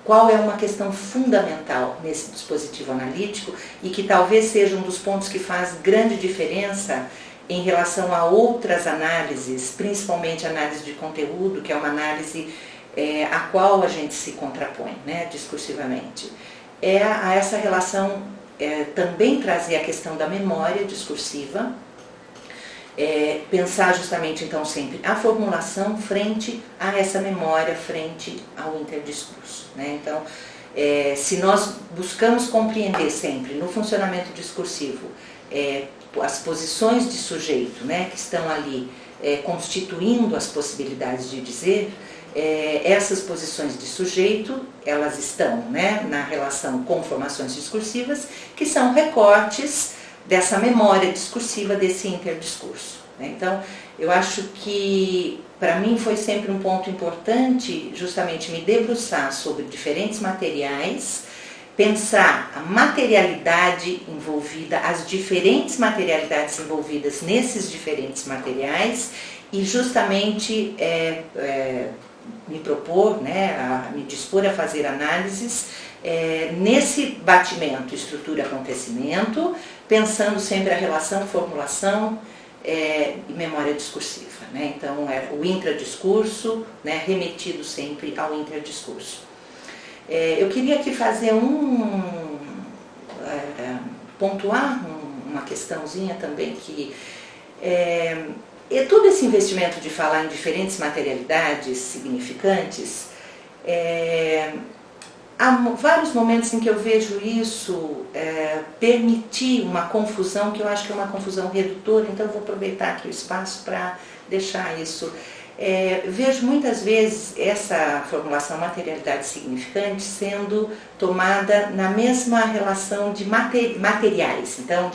qual é uma questão fundamental nesse dispositivo analítico e que talvez seja um dos pontos que faz grande diferença em relação a outras análises, principalmente a análise de conteúdo, que é uma análise a qual a gente se contrapõe, né, discursivamente. A essa relação também trazer a questão da memória discursiva, pensar justamente então sempre a formulação frente a essa memória, frente ao interdiscurso, né? Então, se nós buscamos compreender sempre no funcionamento discursivo as posições de sujeito, né, que estão ali constituindo as possibilidades de dizer, essas posições de sujeito, elas estão, né, na relação com formações discursivas, que são recortes dessa memória discursiva, desse interdiscurso, né? Então, eu acho que, para mim, foi sempre um ponto importante justamente me debruçar sobre diferentes materiais, pensar a materialidade envolvida, as diferentes materialidades envolvidas nesses diferentes materiais e justamente me propor, né, me dispor a fazer análises nesse batimento estrutura-acontecimento, pensando sempre a relação formulação e memória discursiva, né? Então, o intradiscurso, né, remetido sempre ao interdiscurso. Eu queria aqui fazer pontuar uma questãozinha também que todo esse investimento de falar em diferentes materialidades significantes, há vários momentos em que eu vejo isso permitir uma confusão, que eu acho que é uma confusão redutora, então eu vou aproveitar aqui o espaço para deixar isso. Vejo muitas vezes essa formulação materialidade significante sendo tomada na mesma relação de materiais. Então,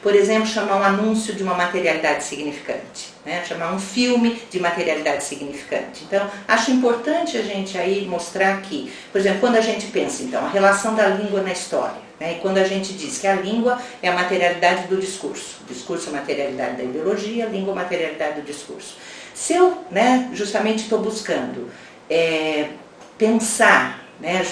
por exemplo, chamar um anúncio de uma materialidade significante, né? Chamar um filme de materialidade significante. Então, acho importante a gente aí mostrar que, por exemplo, quando a gente pensa, então, a relação da língua na história, né? E quando a gente diz que a língua é a materialidade do discurso, o discurso é a materialidade da ideologia, a língua é a materialidade do discurso. Se eu, né, justamente estou buscando pensar, né,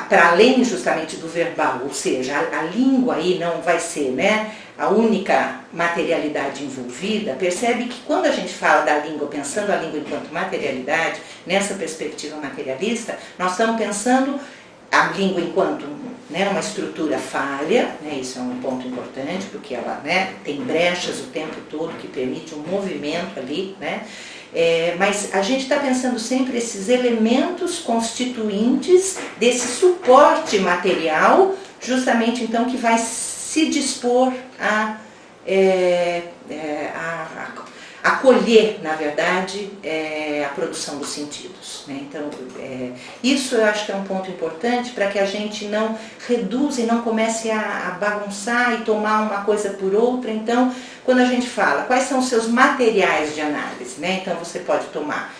para além justamente do verbal, ou seja, a língua aí não vai ser, né, a única materialidade envolvida, percebe que quando a gente fala da língua, pensando a língua enquanto materialidade, nessa perspectiva materialista, nós estamos pensando a língua enquanto, né, uma estrutura falha, né, isso é um ponto importante, porque ela, né, tem brechas o tempo todo que permite um movimento ali, né, mas a gente está pensando sempre esses elementos constituintes desse suporte material, justamente então que vai se dispor a acolher, na verdade, a produção dos sentidos, né? Então, isso eu acho que é um ponto importante para que a gente não reduza e não comece a bagunçar e tomar uma coisa por outra. Então, quando a gente fala quais são os seus materiais de análise, né? Então, você pode tomar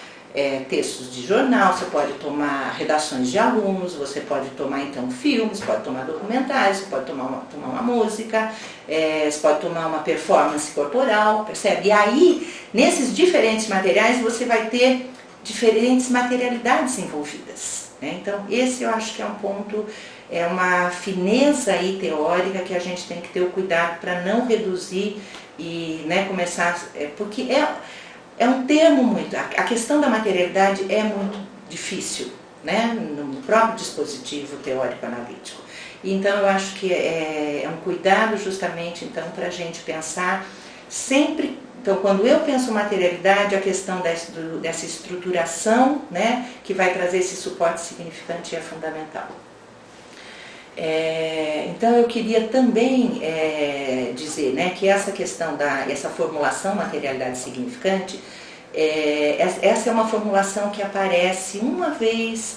textos de jornal, você pode tomar redações de alunos, você pode tomar então filmes, pode tomar documentários, você pode tomar uma música, você pode tomar uma performance corporal, percebe? E aí, nesses diferentes materiais, você vai ter diferentes materialidades envolvidas, né? Então, esse eu acho que é um ponto, é uma fineza aí teórica que a gente tem que ter o cuidado para não reduzir e, né, começar, porque é um termo muito, a questão da materialidade é muito difícil, né, no próprio dispositivo teórico-analítico. Então eu acho que é um cuidado justamente então para a gente pensar sempre, então quando eu penso materialidade, a questão dessa estruturação, né, que vai trazer esse suporte significante é fundamental. Então eu queria também dizer, né, que essa questão essa formulação materialidade significante, essa é uma formulação que aparece uma vez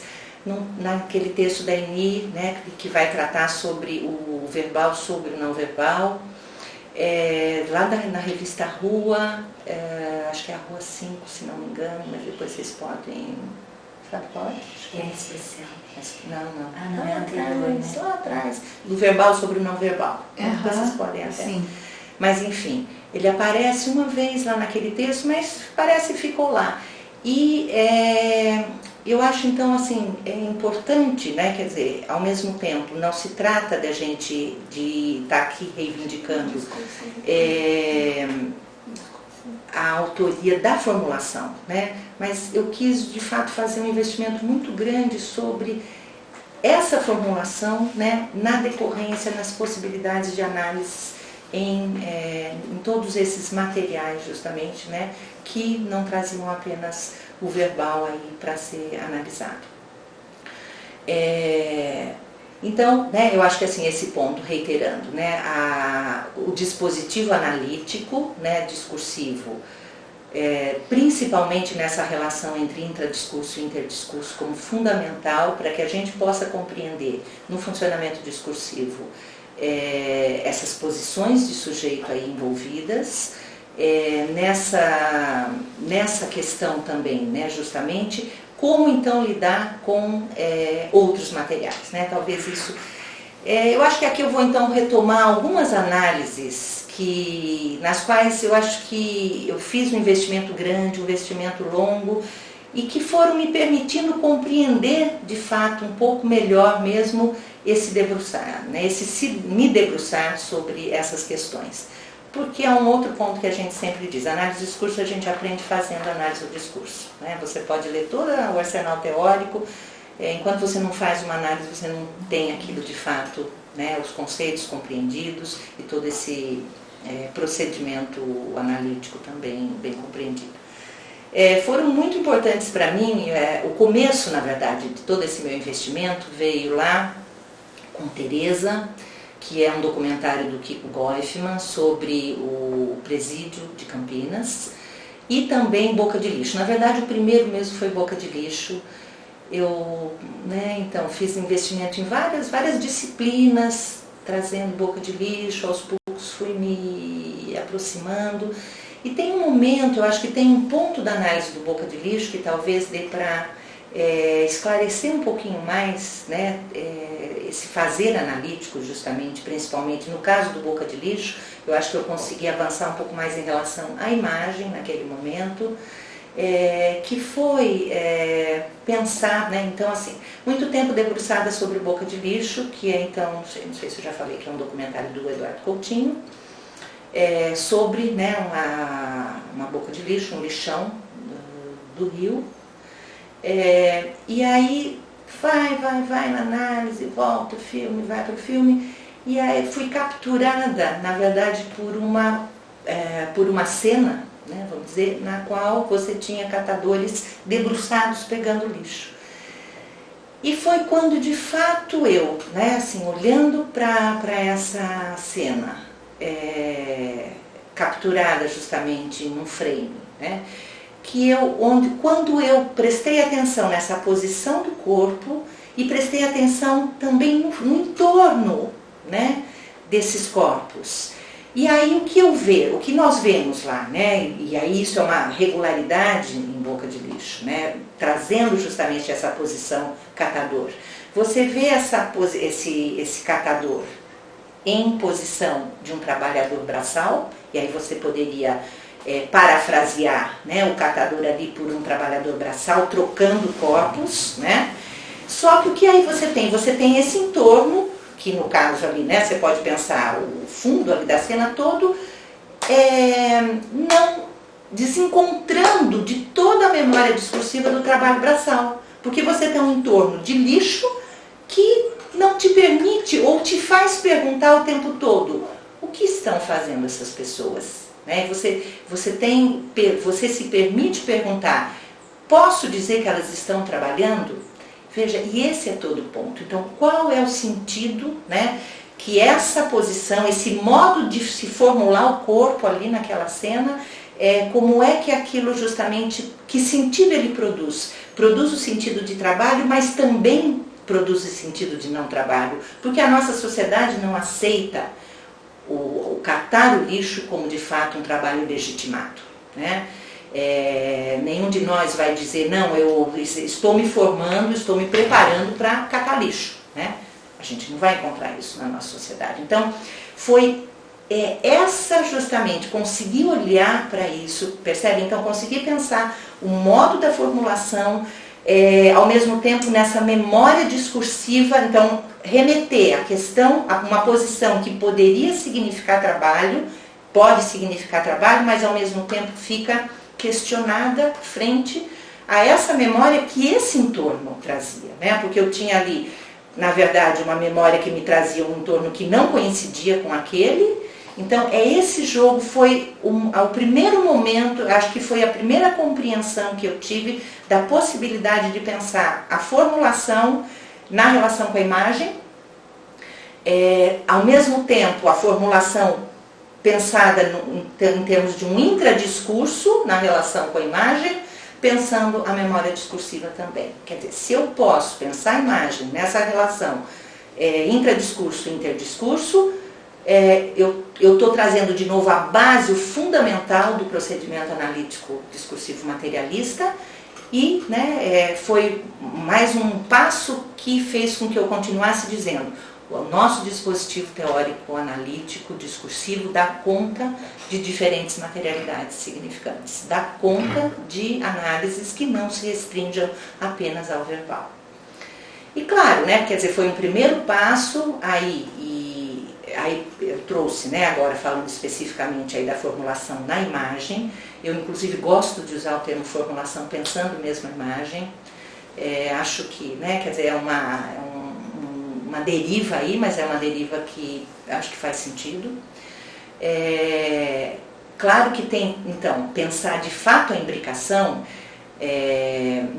naquele texto da Eni, né, que vai tratar sobre o verbal sobre o não verbal, lá na revista Rua, acho que é a Rua 5, se não me engano, mas depois vocês podem... Sabe qual é? É especial. Não. Ah, não, é anterior, né? Lá atrás, do verbal sobre o não verbal. Vocês podem até. Sim. Mas enfim, ele aparece uma vez lá naquele texto, mas parece que ficou lá. E eu acho então assim, é importante, né, quer dizer, ao mesmo tempo, não se trata da gente de estar aqui reivindicando a autoria da formulação, né? Mas eu quis de fato fazer um investimento muito grande sobre essa formulação, né, na decorrência, nas possibilidades de análise em todos esses materiais justamente, né, que não traziam apenas o verbal aí para ser analisado. Então, né, eu acho que assim, esse ponto, reiterando, né, o dispositivo analítico, né, discursivo, principalmente nessa relação entre intradiscurso e interdiscurso como fundamental para que a gente possa compreender no funcionamento discursivo essas posições de sujeito aí envolvidas, nessa questão também, né, justamente, como então lidar com outros materiais, né? Talvez isso... eu acho que aqui eu vou então retomar algumas análises nas quais eu acho que eu fiz um investimento grande, um investimento longo, e que foram me permitindo compreender de fato um pouco melhor mesmo esse debruçar, né? Me debruçar sobre essas questões. Porque é um outro ponto que a gente sempre diz, análise do discurso a gente aprende fazendo análise do discurso, né? Você pode ler todo o arsenal teórico, enquanto você não faz uma análise, você não tem aquilo de fato, né, os conceitos compreendidos e todo esse procedimento analítico também bem compreendido. Foram muito importantes para mim, o começo, na verdade, de todo esse meu investimento veio lá com Teresa, que é um documentário do Kiko Goifman sobre o presídio de Campinas, e também Boca de Lixo. Na verdade, o primeiro mesmo foi Boca de Lixo. Eu, né, então, fiz investimento em várias disciplinas, trazendo Boca de Lixo, aos poucos fui me aproximando. E tem um momento, eu acho que tem um ponto da análise do Boca de Lixo que talvez dê para esclarecer um pouquinho mais, né, esse fazer analítico justamente, principalmente no caso do Boca de Lixo, eu acho que eu consegui avançar um pouco mais em relação à imagem naquele momento, que foi pensar, né, então assim, muito tempo debruçada sobre o Boca de Lixo, que é então, não sei se eu já falei, que é um documentário do Eduardo Coutinho, sobre, né, uma boca de lixo, um lixão do Rio. E aí vai na análise, volta o filme, vai para o filme, e aí fui capturada, na verdade, por uma cena, né, vamos dizer, na qual você tinha catadores debruçados pegando lixo. E foi quando de fato eu, né, assim, olhando para essa cena, capturada justamente num frame, né, quando eu prestei atenção nessa posição do corpo e prestei atenção também no entorno, né, desses corpos. E aí o que nós vemos lá, né, e aí isso é uma regularidade em Boca de Lixo, né, trazendo justamente essa posição catador. Você vê esse catador em posição de um trabalhador braçal, e aí você poderia parafrasear, né, o catador ali por um trabalhador braçal, trocando corpos, né? Só que o que aí você tem? Você tem esse entorno, que no caso ali, né, você pode pensar o fundo ali da cena todo, não desencontrando de toda a memória discursiva do trabalho braçal, porque você tem um entorno de lixo que não te permite ou te faz perguntar o tempo todo o que estão fazendo essas pessoas. Né? Você se permite perguntar, posso dizer que elas estão trabalhando? Veja, e esse é todo o ponto. Então, qual é o sentido, né, que essa posição, esse modo de se formular o corpo ali naquela cena, como é que aquilo justamente, que sentido ele produz? Produz o sentido de trabalho, mas também produz o sentido de não trabalho, porque a nossa sociedade não aceita o catar o lixo como de fato um trabalho legitimado, né? Nenhum de nós vai dizer, não, eu estou me formando, estou me preparando para catar lixo, né? A gente não vai encontrar isso na nossa sociedade. Então, foi essa justamente, conseguir olhar para isso, percebe? Então, conseguir pensar o modo da formulação, ao mesmo tempo nessa memória discursiva, então remeter a questão a uma posição que poderia significar trabalho, pode significar trabalho, mas ao mesmo tempo fica questionada frente a essa memória que esse entorno trazia, né? Porque eu tinha ali, na verdade, uma memória que me trazia um entorno que não coincidia com aquele. Então, esse jogo foi ao primeiro momento, acho que foi a primeira compreensão que eu tive da possibilidade de pensar a formulação na relação com a imagem, ao mesmo tempo a formulação pensada em termos de um intradiscurso na relação com a imagem, pensando a memória discursiva também. Quer dizer, se eu posso pensar a imagem nessa relação intradiscurso e interdiscurso, eu estou trazendo de novo a base, o fundamental do procedimento analítico discursivo materialista e, né, foi mais um passo que fez com que eu continuasse dizendo: o nosso dispositivo teórico, analítico, discursivo dá conta de diferentes materialidades significantes, dá conta de análises que não se restringam apenas ao verbal. E claro, né, quer dizer, foi um primeiro passo aí eu trouxe, né, agora falando especificamente aí da formulação na imagem. Eu inclusive gosto de usar o termo formulação pensando mesmo a imagem. Acho que, né, quer dizer, é uma deriva aí, mas é uma deriva que acho que faz sentido. Claro que tem, então, pensar de fato a imbricação,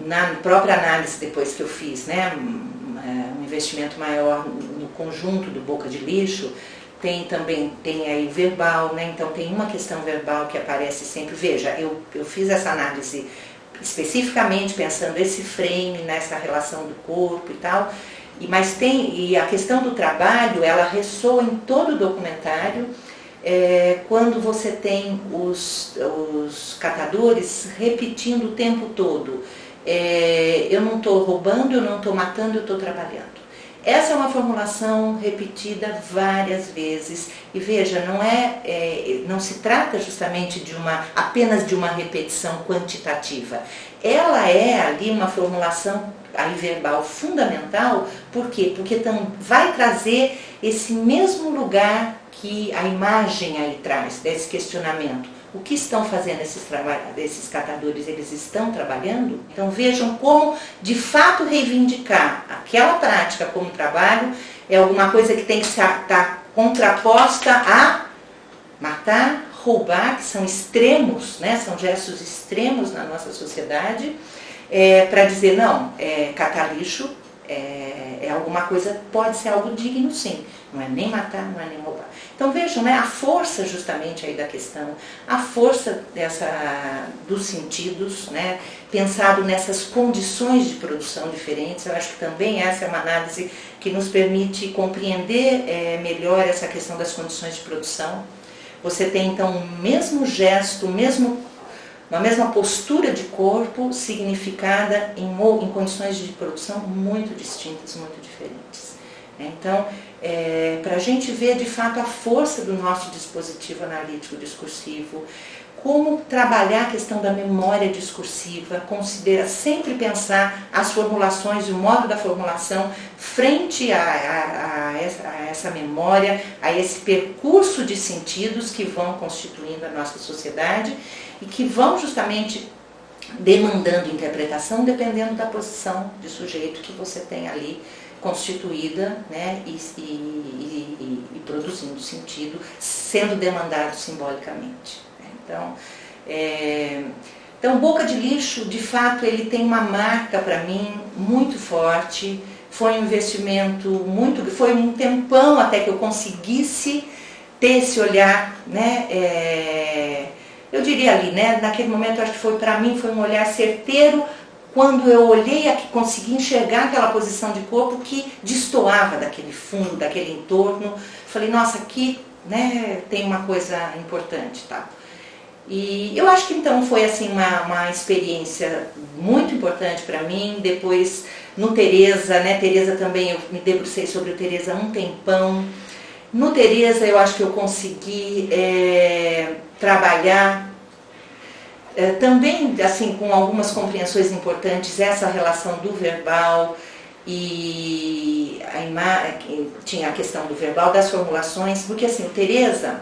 na própria análise depois que eu fiz, né, um investimento maior no conjunto do Boca de Lixo, tem aí o verbal, né? Então tem uma questão verbal que aparece sempre. Veja, eu fiz essa análise especificamente pensando esse frame, nessa relação do corpo e tal, e a questão do trabalho, ela ressoa em todo o documentário, quando você tem os catadores repetindo o tempo todo, eu não estou roubando, eu não estou matando, eu estou trabalhando. Essa é uma formulação repetida várias vezes, e veja, não se trata justamente apenas de uma repetição quantitativa. Ela é ali uma formulação aí verbal fundamental. Por quê? Porque vai trazer esse mesmo lugar que a imagem aí traz, desse questionamento. o que estão fazendo esses catadores, eles estão trabalhando? Então vejam como, de fato, reivindicar aquela prática como trabalho é alguma coisa que tem que estar contraposta a matar, roubar, que são extremos, né? São gestos extremos na nossa sociedade, para dizer, não, catar lixo é alguma coisa, pode ser algo digno sim, não é nem matar, não é nem roubar. Então vejam, né, a força justamente aí da questão, a força dos sentidos, né, pensado nessas condições de produção diferentes. Eu acho que também essa é uma análise que nos permite compreender melhor essa questão das condições de produção. Você tem então o mesmo gesto, uma mesma postura de corpo significada em condições de produção muito distintas, muito diferentes. Então, para a gente ver de fato a força do nosso dispositivo analítico discursivo, como trabalhar a questão da memória discursiva, sempre pensar as formulações e o modo da formulação frente a essa memória, a esse percurso de sentidos que vão constituindo a nossa sociedade e que vão justamente demandando interpretação dependendo da posição de sujeito que você tem ali constituída, né, e produzindo sentido, sendo demandado simbolicamente. Então, Boca de Lixo, de fato, ele tem uma marca para mim muito forte. Foi um investimento foi um tempão até que eu conseguisse ter esse olhar, né? Eu diria ali, né? Naquele momento, acho que para mim foi um olhar certeiro. Quando eu olhei aqui, consegui enxergar aquela posição de corpo que destoava daquele fundo, daquele entorno. Falei, nossa, aqui, né, tem uma coisa importante, tá? E eu acho que então foi assim uma experiência muito importante para mim. Depois no Tereza, né, Tereza também eu me debrucei sobre o Tereza um tempão. No Tereza eu acho que eu consegui trabalhar também assim com algumas compreensões importantes essa relação do verbal e tinha a questão do verbal, das formulações, porque assim o Tereza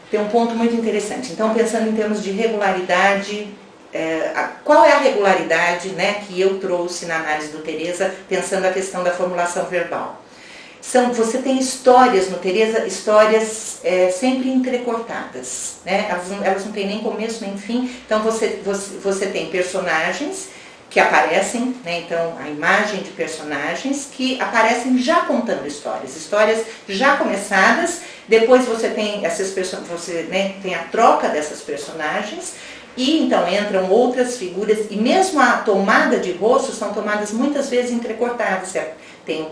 tem um ponto muito interessante. Então, pensando em termos de regularidade, qual é a regularidade, né, que eu trouxe na análise do Tereza, pensando a questão da formulação verbal? Você tem histórias no Tereza, histórias sempre entrecortadas, né? Elas não têm nem começo nem fim. Então, você tem personagens que aparecem, né? Então a imagem de personagens que aparecem já contando histórias já começadas. Depois você tem né, tem a troca dessas personagens e então entram outras figuras e mesmo a tomada de rosto são tomadas muitas vezes entrecortadas. Tem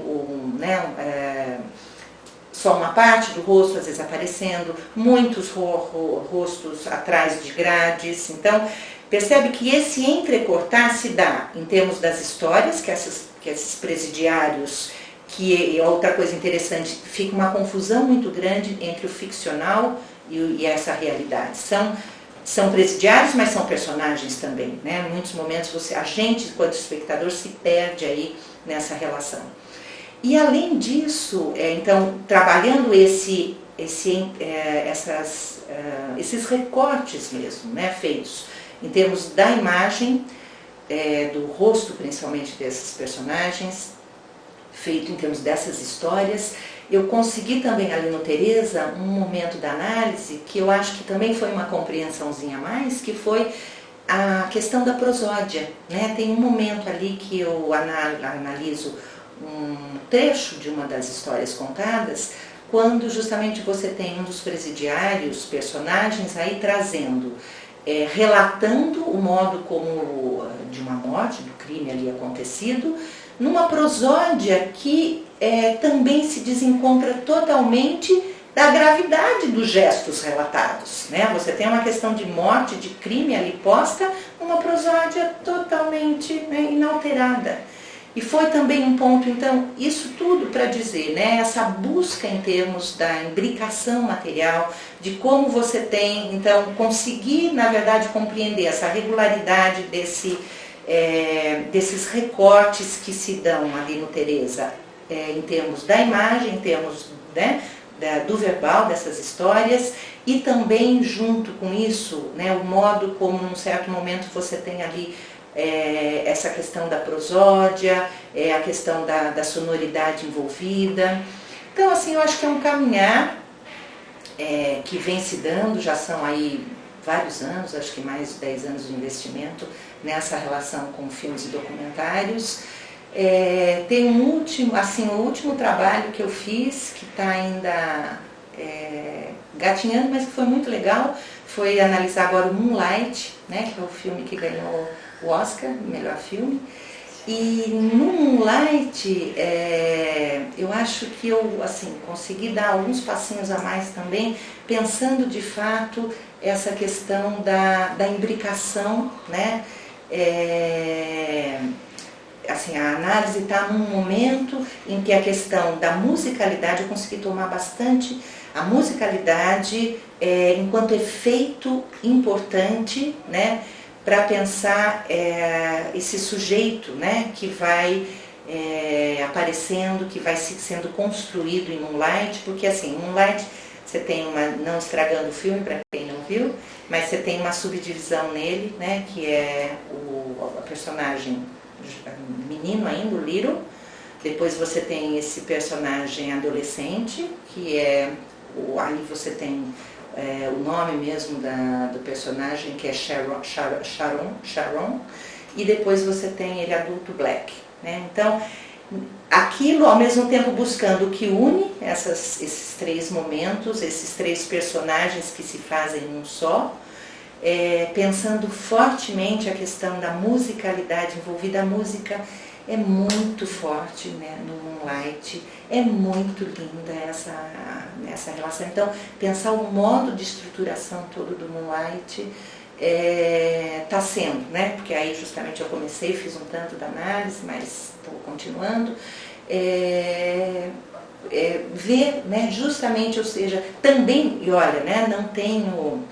só uma parte do rosto às vezes aparecendo, muitos rostos atrás de grades. Então percebe que esse entrecortar se dá em termos das histórias, que esses presidiários, que é outra coisa interessante, fica uma confusão muito grande entre o ficcional e essa realidade. São presidiários, mas são personagens também, né? Em muitos momentos a gente, enquanto espectador, se perde aí nessa relação. E além disso, então, trabalhando esses recortes mesmo, né, feitos em termos da imagem, do rosto principalmente desses personagens, feito em termos dessas histórias, eu consegui também ali no Tereza um momento da análise que eu acho que também foi uma compreensãozinha a mais, que foi a questão da prosódia, né? Tem um momento ali que eu analiso um trecho de uma das histórias contadas, quando justamente você tem um dos presidiários, personagens aí trazendo, relatando o modo como de uma morte, do crime ali acontecido, numa prosódia que também se desencontra totalmente da gravidade dos gestos relatados, né? Você tem uma questão de morte, de crime ali posta, uma prosódia totalmente, né, inalterada. E foi também um ponto, então, isso tudo para dizer, né, essa busca em termos da imbricação material, de como você tem, então, conseguir, na verdade, compreender essa regularidade desses recortes que se dão ali no Tereza, em termos da imagem, em termos, né, do verbal, dessas histórias, e também junto com isso, né, o modo como num certo momento você tem ali essa questão da prosódia, a questão da sonoridade envolvida. Então, assim, eu acho que é um caminhar que vem se dando, já são aí vários anos, acho que mais de 10 anos de investimento nessa relação com filmes e documentários. Tem o último trabalho que eu fiz, que está ainda gatinhando, mas que foi muito legal, foi analisar agora o Moonlight, né, que é o filme que ganhou o Oscar, melhor filme. E no Moonlight, eu acho que eu consegui dar alguns passinhos a mais também, pensando de fato essa questão da imbricação, né? A análise está num momento em que a questão da musicalidade, eu consegui tomar bastante a musicalidade enquanto efeito importante, né? Para pensar esse sujeito, né, que vai aparecendo, que vai sendo construído em Moonlight, porque assim, Moonlight você tem não estragando o filme para quem não viu, mas você tem uma subdivisão nele, né, que é a personagem menino ainda, o Little, depois você tem esse personagem adolescente, que aí você tem o nome mesmo do personagem, que é Sharon, e depois você tem ele adulto Black, né? Então, aquilo ao mesmo tempo buscando o que une esses três momentos, esses três personagens que se fazem um só, pensando fortemente a questão da musicalidade envolvida. A música é muito forte, né, no Moonlight, é muito linda essa relação. Então, pensar o modo de estruturação todo do Moonlight está sendo, né, porque aí justamente eu comecei, fiz um tanto da análise, mas estou continuando, ver, né, justamente, ou seja, também, e olha, né, não tenho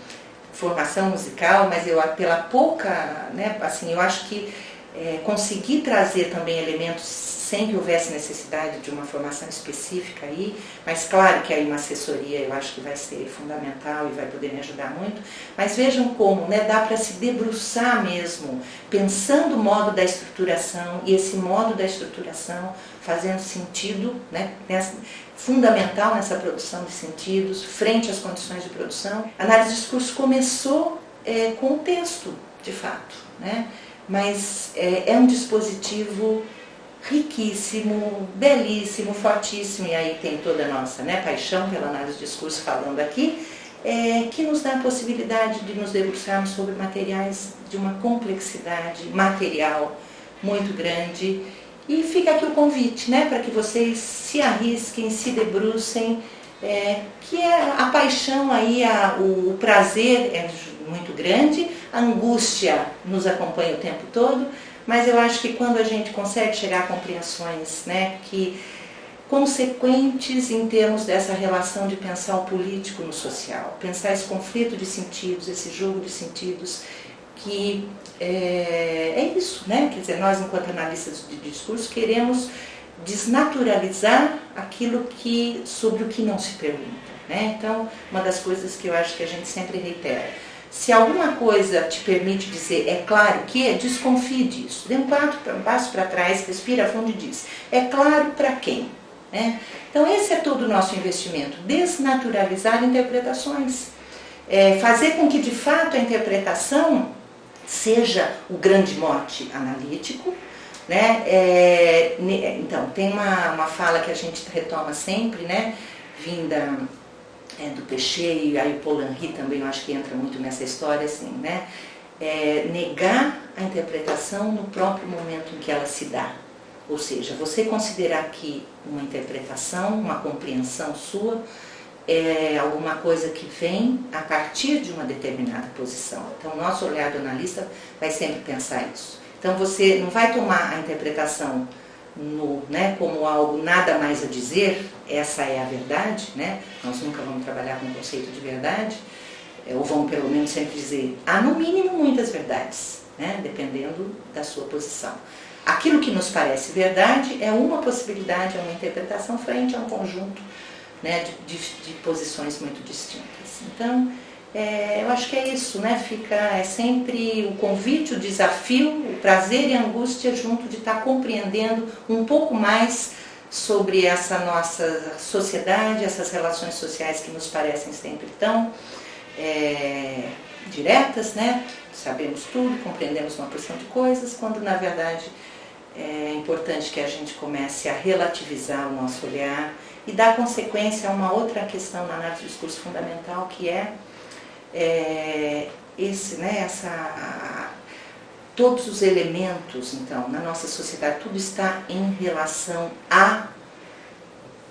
formação musical, mas pela pouca, né, assim, eu acho que conseguir trazer também elementos sem que houvesse necessidade de uma formação específica aí, mas claro que aí uma assessoria eu acho que vai ser fundamental e vai poder me ajudar muito, mas vejam como, né, dá para se debruçar mesmo, pensando o modo da estruturação, e esse modo da estruturação fazendo sentido, né, fundamental nessa produção de sentidos, frente às condições de produção. A análise de discurso começou com o texto, de fato, né? Mas é um dispositivo riquíssimo, belíssimo, fortíssimo, e aí tem toda a nossa, né, paixão pela análise de discurso falando aqui, que nos dá a possibilidade de nos debruçarmos sobre materiais de uma complexidade material muito grande. E fica aqui o convite, né, para que vocês se arrisquem, se debrucem, que a paixão aí, o prazer é muito grande, a angústia nos acompanha o tempo todo, mas eu acho que quando a gente consegue chegar a compreensões, né, que consequentes em termos dessa relação de pensar o político no social, pensar esse conflito de sentidos, esse jogo de sentidos, que é isso, né? Quer dizer, nós enquanto analistas de discurso queremos desnaturalizar aquilo sobre o que não se pergunta, né? Então, uma das coisas que eu acho que a gente sempre reitera, se alguma coisa te permite dizer é claro que, desconfie disso, dê um passo para trás, respira fundo e diz, é claro para quem? Né? Então esse é todo o nosso investimento, desnaturalizar interpretações, fazer com que de fato a interpretação seja o grande mote analítico, né? Então tem uma fala que a gente retoma sempre, né? Vinda do Peixe, e aí o Paul Henry também eu acho que entra muito nessa história, assim, né? Negar a interpretação no próprio momento em que ela se dá. Ou seja, você considerar que uma interpretação, uma compreensão sua, é alguma coisa que vem a partir de uma determinada posição. Então, o nosso olhar do analista vai sempre pensar isso. Então, você não vai tomar a interpretação né, como algo nada mais a dizer, essa é a verdade, né? Nós nunca vamos trabalhar com o conceito de verdade, ou vamos pelo menos sempre dizer, há no mínimo muitas verdades, né, dependendo da sua posição. Aquilo que nos parece verdade é uma possibilidade, é uma interpretação frente a um conjunto né, de posições muito distintas. Então, eu acho que é isso, né? É sempre o convite, o desafio, o prazer e a angústia junto de estar compreendendo um pouco mais sobre essa nossa sociedade, essas relações sociais que nos parecem sempre tão diretas, né? Sabemos tudo, compreendemos uma porção de coisas, quando na verdade é importante que a gente comece a relativizar o nosso olhar e dar consequência a uma outra questão na análise do discurso fundamental, que todos os elementos, então, na nossa sociedade, tudo está em relação a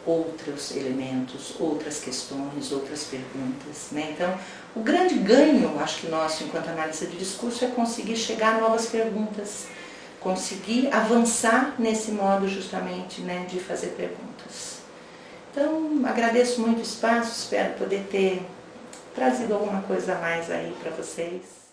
outros elementos, outras questões, outras perguntas, né? Então, o grande ganho, acho que nosso, enquanto análise de discurso, é conseguir chegar a novas perguntas, conseguir avançar nesse modo justamente, né, de fazer perguntas. Então, agradeço muito o espaço, espero poder ter trazido alguma coisa a mais aí para vocês.